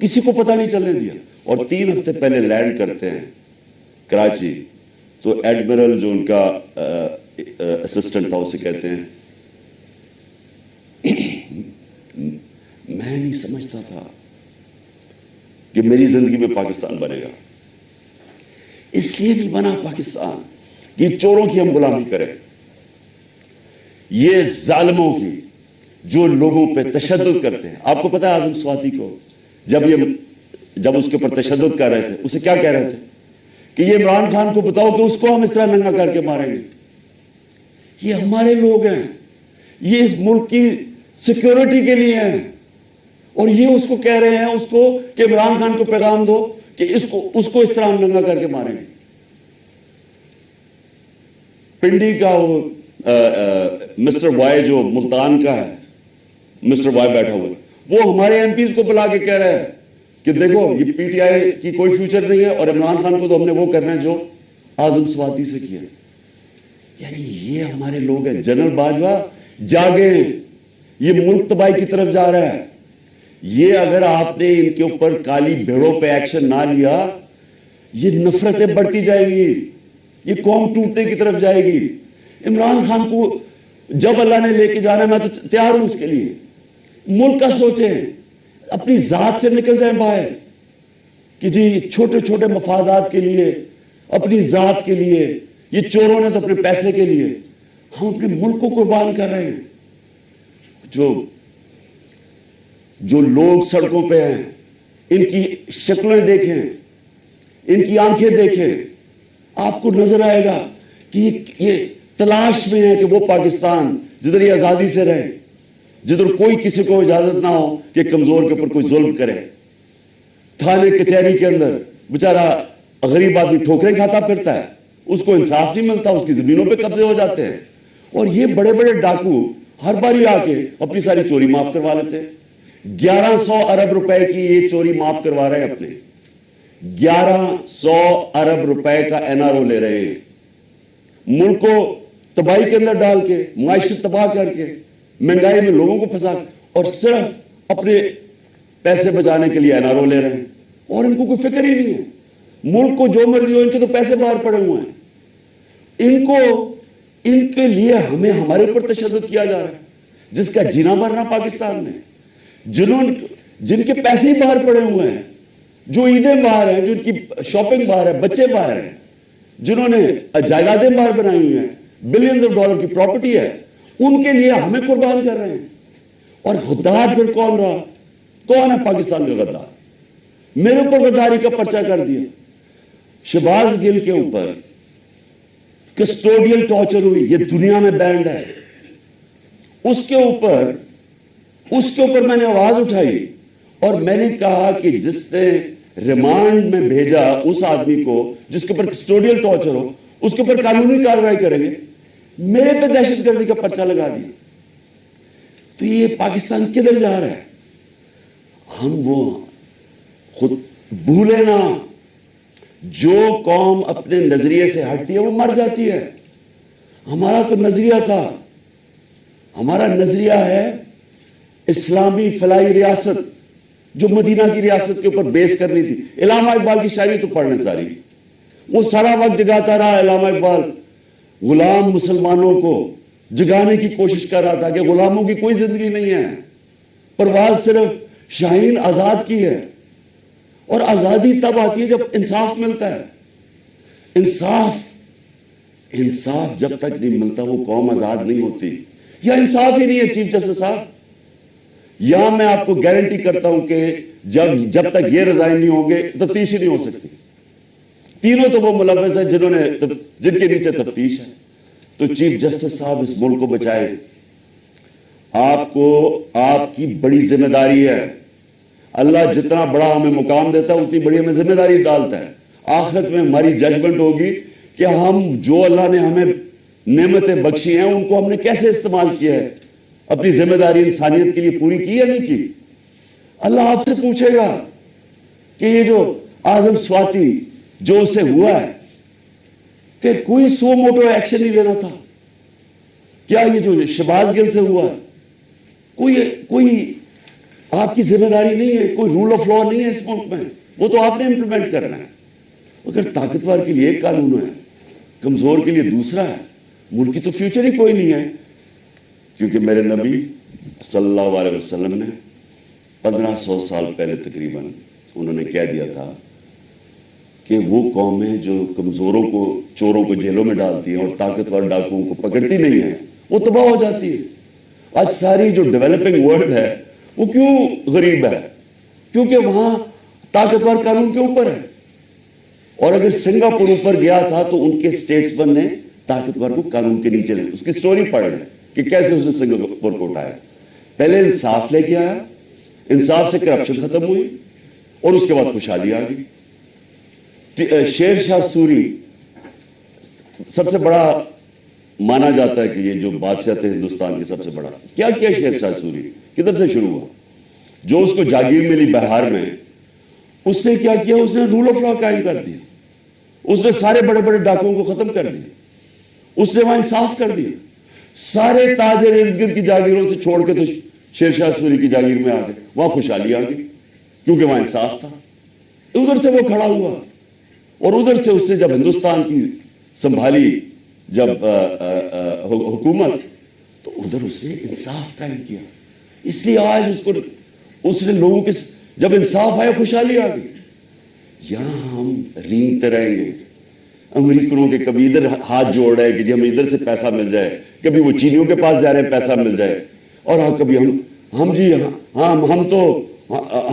کسی کو پتہ نہیں چلنے دیا. اور 3 ہفتے پہلے لینڈ کرتے ہیں کراچی, تو ایڈمرل جو ان کا اسسٹنٹ تھا اسے کہتے ہیں میں نہیں سمجھتا تھا کہ میری زندگی میں پاکستان بنے گا. اس لیے نہیں بنا پاکستان کہ چوروں کی ہم غلامی کریں, یہ ظالموں کی جو لوگوں پہ تشدد کرتے ہیں. آپ کو پتا ہے اعظم سواتی کو جب اس کے اوپر تشدد کر رہے تھے, اسے کیا کہہ رہے تھے کہ یہ عمران خان کو بتاؤ کہ اس کو ہم اس طرح ننگا کر کے ماریں گے. یہ ہمارے لوگ ہیں, یہ اس ملک کی سیکیورٹی کے لیے ہیں, اور یہ اس کو کہہ رہے ہیں اس کو کہ عمران خان کو پیغام دو کہ اس کو اس طرح ہم ننگا کر کے ماریں گے. پنڈی کا وہ مسٹر وائی جو ملتان کا ہے, مسٹر وائی بیٹھا ہوا, وہ ہمارے ایم پیز کو بلا کے کہہ رہا ہے کہ دیکھو یہ پی ٹی آئی کی کوئی فیوچر نہیں ہے, اور عمران خان کو تو ہم نے وہ کرنا ہے جو اعظم سواتی سے کیا. یعنی یہ ہمارے لوگ ہیں. جنرل باجوہ جاگے, یہ ملک تباہی کی طرف جا رہا ہے. یہ اگر آپ نے ان کے اوپر کالی بھیڑوں پہ ایکشن نہ لیا, یہ نفرتیں بڑھتی جائیں گی, یہ قوم ٹوٹنے کی طرف جائے گی. عمران خان کو جب اللہ نے لے کے جانا ہے میں تو تیار ہوں اس کے لیے. ملک کا سوچیں, اپنی ذات سے نکل جائیں باہر کہ جی چھوٹے چھوٹے مفادات کے لیے, اپنی ذات کے لیے, یہ چوروں نے تو اپنے پیسے کے لیے, ہم اپنے ملک کو قربان کر رہے ہیں. جو لوگ سڑکوں پہ ہیں ان کی شکلیں دیکھیں, ان کی آنکھیں دیکھیں, آپ کو نظر آئے گا کہ یہ تلاش میں ہے کہ وہ پاکستان جدھر یہ آزادی سے رہے, جدھر کوئی کسی کو اجازت نہ ہو کہ کمزور کے اوپر کوئی ظلم کرے. تھانے کچہری کے اندر بیچارہ غریب آدمی ٹھوکریں کھاتا پھرتا ہے, اس کو انصاف نہیں ملتا, اس کی زمینوں پہ قبضے ہو جاتے ہیں. اور یہ بڑے بڑے ڈاکو ہر باری آ کے اپنی ساری چوری معاف کروا لیتے ہیں. 1100 ارب روپے کی یہ چوری معاف کروا رہے ہیں اپنے, 1100 ارب روپے کا این آر او لے رہے ہیں. ملک کو تباہی کے اندر ڈال کے, معیشت تباہ کر کے, مہنگائی میں لوگوں کو پھنسا, اور صرف اپنے پیسے بچانے کے لیے این آر او لے رہے ہیں. اور ان کو کوئی فکر ہی نہیں ہے. ملک کو جو مرضی ہو, ان کے تو پیسے باہر پڑے ہوئے ہیں. ان کے لیے ہمارے اوپر تشدد کیا جا رہا ہے, جس کا جینا مرنا پاکستان میں, جن کے پیسے ہی باہر پڑے ہوئے ہیں, جو عیدیں باہر ہیں, جن کی شاپنگ باہر ہے, بچے باہر ہیں, جنہوں نے جائیدادیں باہر بنائی ہوئی ہیں, بلینز آف ڈالر کی پراپرٹی ہے, ان کے لیے ہمیں قربان کر رہے ہیں. اور غدار پھر کون رہا؟ کون ہے پاکستان کا غدار؟ میرے اوپر غداری کا پرچہ کر دیا. شہباز گل کے اوپر کسٹوڈیل ٹارچر ہوئی, یہ دنیا میں بینڈ ہے. اس کے اوپر میں نے آواز اٹھائی اور میں نے کہا کہ جس نے ریمانڈ میں بھیجا اس آدمی کو جس کے اوپر کسٹوڈیل ٹارچر ہو, اس کے اوپر قانونی کارروائی کریں گے. میرے پہ دہشت گردی کا پرچہ لگا دیا. تو یہ پاکستان کدھر جا رہا ہے؟ ہم وہ خود بھولے نا, جو قوم اپنے نظریے سے ہٹتی ہے وہ مر جاتی ہے. ہمارا تو نظریہ تھا, ہمارا نظریہ ہے اسلامی فلاحی ریاست جو مدینہ کی ریاست کے اوپر بیس کرنی تھی. علامہ اقبال کی شاعری تو پڑھنے ساری, وہ سارا وقت جگاتا رہا علامہ اقبال, غلام مسلمانوں کو جگانے کی کوشش کر رہا تھا کہ غلاموں کی کوئی زندگی نہیں ہے, پرواز صرف شاہین آزاد کی ہے. اور آزادی تب آتی ہے جب انصاف ملتا ہے. انصاف جب تک نہیں ملتا وہ قوم آزاد نہیں ہوتی. یا انصاف ہی نہیں ہے چیف جسٹس صاحب, یا میں آپ کو گارنٹی کرتا ہوں کہ جب تک یہ ریزائن نہیں ہوں گے تفتیش ہی نہیں ہو سکتی. تینوں تو وہ ملوث ہیں جن کے نیچے تفتیش ہے. تو چیف جسٹس صاحب اس ملک کو بچائے. آپ کی بڑی ذمہ داری ہے. اللہ جتنا بڑا ہمیں مقام دیتا ہے اتنی بڑی ہمیں ذمہ داری ڈالتا ہے. آخرت میں ہماری ججمنٹ ہوگی کہ ہم جو اللہ نے ہمیں نعمتیں بخشی ہیں ان کو ہم نے کیسے استعمال کیا ہے, اپنی ذمہ داری انسانیت کے لیے پوری کی یا نہیں کی. اللہ آپ سے پوچھے گا کہ یہ جو اعظم سواتی جو اسے ہوا ہے کہ کوئی سو موٹو ایکشن نہیں لینا تھا. کیا یہ جو شہباز گل سے ہوا ہے کوئی آپ کی ذمہ داری نہیں ہے, کوئی رول آف لا نہیں ہے اس ملک میں, وہ تو آپ نے امپلیمنٹ کرنا ہے. اگر طاقتور کے لیے ایک قانون ہے, کمزور کے لیے دوسرا ہے, ملک کی تو فیوچر ہی کوئی نہیں ہے. کیونکہ میرے نبی صلی اللہ علیہ وسلم نے 1500 سال پہلے تقریباً انہوں نے کہہ دیا تھا کہ وہ قومیں جو کمزوروں کو, چوروں کو جیلوں میں ڈالتی ہیں اور طاقتور ڈاکوؤں کو پکڑتی نہیں ہیں, وہ تباہ ہو جاتی ہے. آج ساری جو ڈیولپنگ ورلڈ ہے وہ کیوں غریب ہے؟ کیونکہ وہاں طاقتور قانون کے اوپر ہے. اور اگر سنگاپور اوپر گیا تھا تو ان کے اسٹیٹس مین نے طاقتور کو قانون کے نیچے لے, اس کی سٹوری پڑھ لیں کہ کیسے اس نے سنگاپور کو اٹھایا. پہلے انصاف لے کے آیا, انصاف سے کرپشن ختم ہوئی اور اس کے بعد خوشحالی آ گئی. شیر شاہ سوری سب سے بڑا مانا جاتا ہے کہ یہ جو بادشاہ تھے ہندوستان کے سب سے بڑا. کیا کیا شیر شاہ سوری, کدھر سے شروع ہوا؟ جو اس کو جاگیر ملی بہار میں, اس نے کیا کیا؟ اس نے رول آف لا قائم کر دیا. اس نے سارے بڑے بڑے ڈاکوؤں کو ختم کر دیا. اس نے وہاں انصاف کر دیا. سارے تاجر ارد گرد کی جاگیروں سے چھوڑ کے تو شیر شاہ سوری کی جاگیر میں آ گئے. وہاں خوشحالی آ گئی کیونکہ وہاں انصاف تھا. ادھر سے وہ کھڑا ہوا اور ادھر سے اس نے جب ہندوستان کی سنبھالی جب حکومت, تو ادھر اس نے انصاف قائم کیا. اس لیے آج اس نے لوگوں کے جب انصاف آیا خوشحالی آ گئی. یہاں ہم رینگتے رہیں گے امریکنوں کے, کبھی ادھر ہاتھ جوڑ رہے ہیں کہ جی ہمیں ادھر سے پیسہ مل جائے, کبھی وہ چینیوں کے پاس جا رہے ہیں پیسہ مل جائے, اور ہاں کبھی ہم جی ہاں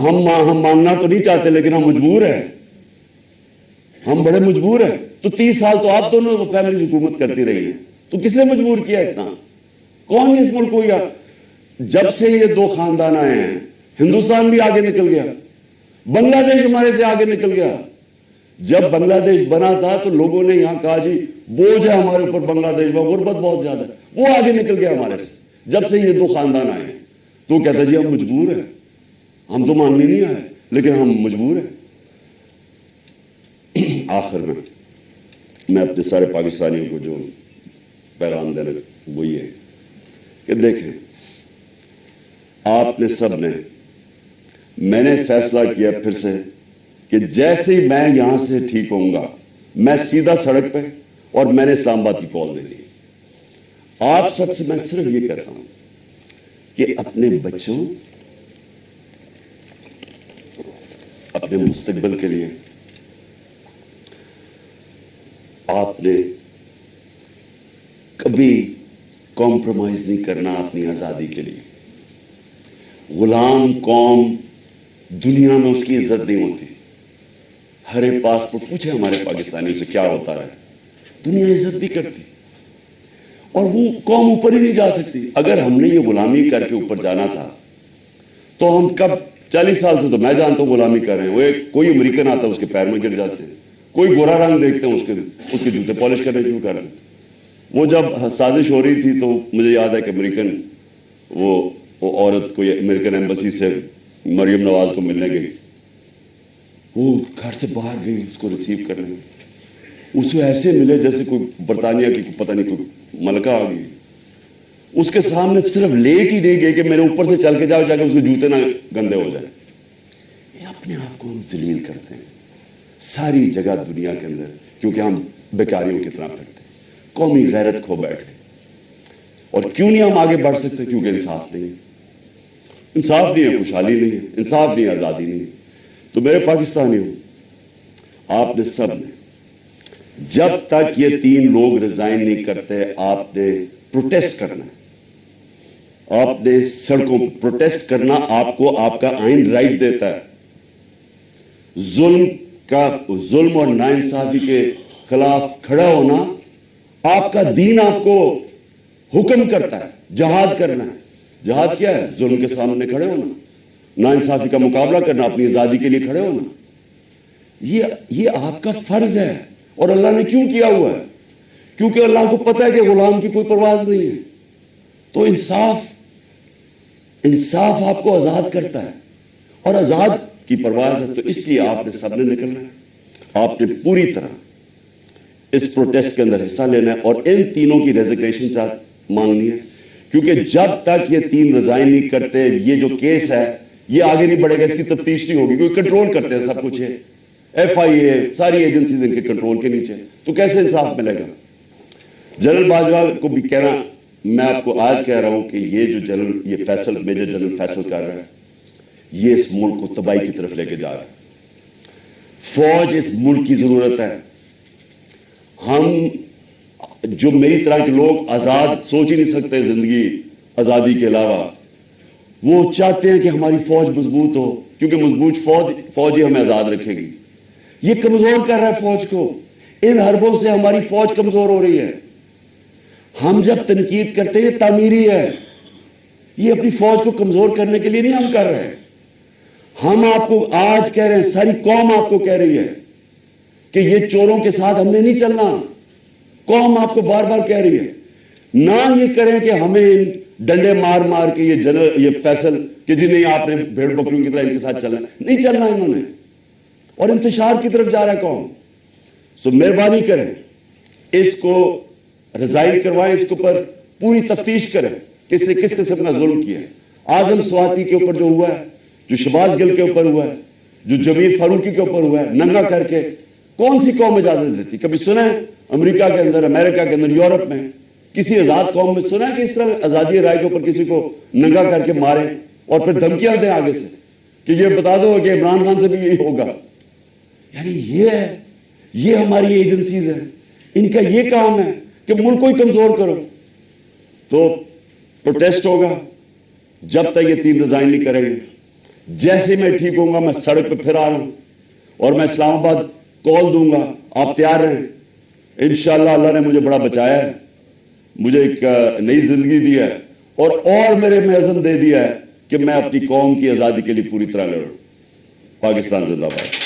ہم مانگنا تو نہیں چاہتے لیکن ہم مجبور ہیں, ہم بڑے مجبور ہیں. تو 30 سال تو آپ دونوں فیملی حکومت کرتی رہی ہے, تو کس نے مجبور کیا اتنا؟ کون اس ملک کو؟ جب سے یہ دو خاندان آئے ہیں ہندوستان بھی آگے نکل گیا, بنگلہ دیش ہمارے سے آگے نکل گیا. جب بنگلہ دیش بنا تھا تو لوگوں نے یہاں کہا جی بوجھ ہے ہمارے اوپر بنگلہ دیش میں, غربت بہت زیادہ ہے. وہ آگے نکل گیا ہمارے سے. جب سے یہ دو خاندان آئے ہیں تو کہتا جی ہم مجبور ہیں, ہم تو ماننے نہیں آئے لیکن ہم مجبور ہیں. آخر میں اپنے سارے پاکستانیوں کو جو پیغام دینا وہ یہ کہ دیکھیں, آپ نے سب نے, میں نے فیصلہ کیا پھر سے کہ جیسے ہی میں یہاں سے ٹھیک ہوں گا میں سیدھا سڑک پہ, اور میں نے اسلام آباد کی کال دے دی. آپ سب سے میں صرف یہ کہتا ہوں کہ اپنے بچوں, اپنے مستقبل کے لیے آپ نے کبھی کمپرومائز نہیں کرنا اپنی آزادی کے لیے. غلام قوم دنیا میں اس کی عزت نہیں ہوتی. ہر ایک پاسپورٹ پوچھے ہمارے پاکستانیوں سے کیا ہوتا ہے, دنیا عزت نہیں کرتی اور وہ قوم اوپر ہی نہیں جا سکتی. اگر ہم نے یہ غلامی کر کے اوپر جانا تھا تو ہم کب 40 سال سے تو میں جانتا ہوں غلامی کر رہے ہیں. وہ کوئی امریکن آتا ہے اس کے پیر میں گر جاتے ہیں, کوئی گورا رنگ دیکھتے ہیں اس کے جوتے پالش کرنے شروع کر دیتے. وہ جب سازش ہو رہی تھی تو مجھے یاد ہے کہ امریکن وہ عورت کوئی امریکن ایمبسی سے مریم نواز کو ملنے گئی, وہ گھر سے باہر گئی اس کو ریسیو کرنے, اسے ایسے ملے جیسے کوئی برطانیہ کی پتہ نہیں کوئی ملکہ آ گئی. اس کے سامنے صرف لیٹ ہی نہیں گئے کہ میرے اوپر سے چل کے جاؤ, جا کے اس کے جوتے نہ گندے ہو جائیں. یہ اپنے آپ کو ہم ذلیل کرتے ہیں ساری جگہ دنیا کے اندر, کیونکہ ہم بیکاریوں کی طرح پھرتے ہیں, قومی غیرت کھو بیٹھے. اور کیوں نہیں ہم آگے بڑھ سکتے؟ کیونکہ انصاف نہیں ہے. انصاف نہیں ہے, خوشحالی نہیں ہے, انصاف نہیں ہے, آزادی نہیں ہے. تو میرے پاکستانیوں, آپ نے سب نے جب تک یہ 3 لوگ ریزائن نہیں کرتے آپ نے پروٹیسٹ کرنا ہے. آپ نے سڑکوں پر پروٹیسٹ کرنا, آپ کو آپ کا آئین رائٹ دیتا ہے. ظلم اور ناانصافی کے خلاف کھڑا ہونا آپ کا دین آپ کو حکم کرتا ہے. جہاد کرنا ہے. جہاد کیا ہے؟ ظلم کے سامنے کھڑے ہونا, ناانصافی کا مقابلہ کرنا, اپنی آزادی کے لیے کھڑے ہونا. یہ آپ کا فرض ہے. اور اللہ نے کیوں کیا ہوا ہے؟ کیونکہ اللہ کو پتہ ہے کہ غلام کی کوئی پرواز نہیں ہے. تو انصاف آپ کو آزاد کرتا ہے اور آزاد کی پرواز ہے. تو اس لیے آپ نے سب نے نکلنا ہے, آپ نے پوری طرح اس پروٹیسٹ کے اندر حصہ لینا ہے اور ان تینوں کی ریزگنیشن مانگنی ہے. کیونکہ جب تک یہ 3 ریزائن نہیں کرتے, یہ جو کیس ہے یہ آگے نہیں بڑھے گا, اس کی تفتیش نہیں ہوگی, کیونکہ کنٹرول کرتے ہیں سب کچھ ہے, FIA ساری ایجنسیز ان کے کنٹرول کے نیچے, تو کیسے انصاف ملے گا. جنرل باجوہ کو بھی کہنا, میں آپ کو آج کہہ رہا ہوں کہ یہ جو یہ فیصل, میجر جنرل فیصل کر رہا ہے, یہ اس ملک کو تباہی کی طرف لے کے جا رہا ہے. فوج اس ملک کی ضرورت ہے. ہم جو میری طرح کے لوگ آزاد سوچ ہی نہیں سکتے زندگی آزادی کے علاوہ, وہ چاہتے ہیں کہ ہماری فوج مضبوط ہو, کیونکہ مضبوط فوج ہی ہمیں آزاد رکھے گی. یہ کمزور کر رہا ہے فوج کو, ان حربوں سے ہماری فوج کمزور ہو رہی ہے. ہم جب تنقید کرتے ہیں یہ تعمیری ہے, یہ اپنی فوج کو کمزور کرنے کے لیے نہیں ہم کر رہے. ہم آپ کو آج کہہ رہے ہیں, ساری قوم آپ کو کہہ رہی ہے کہ یہ چوروں کے ساتھ ہم نے نہیں چلنا. قوم آپ کو بار بار کہہ رہی ہے, نہ یہ کریں کہ ہمیں ڈنڈے مار مار کے یہ فیصل کہ جی نہیں آپ نے بھیڑ بکریوں کی طرح ان کے ساتھ چلنا, نہیں چلنا انہوں نے, اور انتشار کی طرف جا رہا ہے قوم. سو مہربانی کریں, اس کو ریزائن کروائیں, اس کے اوپر پوری تفتیش کریں کہ اس نے کس قسم کا ظلم کیا ہے. اعظم سواتی کے اوپر جو ہوا ہے, جو شہباز گل کے اوپر ہوا ہے, جو جمیل فاروقی کے اوپر ہوا ہے, ننگا کر کے, کون سی قوم اجازت دیتی؟ کبھی سنا ہے امریکہ کے اندر, امریکہ کے اندر, یورپ میں کسی آزاد قوم میں سنا ہے کہ اس طرح آزادی رائے کے اوپر کسی کو ننگا کر کے مارے اور پھر دھمکیاں دیں آگے سے کہ یہ بتا دو کہ عمران خان سے بھی یہی ہوگا؟ یعنی یہ ہماری ایجنسیز ہیں, ان کا یہ کام ہے کہ ملک کو ہی کمزور کرو. تو پروٹیسٹ ہوگا جب تک یہ تین ریزائن نہیں کریں گے. جیسے میں ٹھیک ہوں گا میں سڑک پہ پھر آ رہا ہوں, اور میں اسلام آباد کال دوں گا, آپ تیار رہیں. انشاءاللہ اللہ نے مجھے بڑا بچایا ہے, مجھے ایک نئی زندگی دی ہے, اور میرے میں عزم دے دیا ہے کہ میں اپنی قوم کی آزادی کے لیے پوری طرح لڑوں. پاکستان زندہ باد.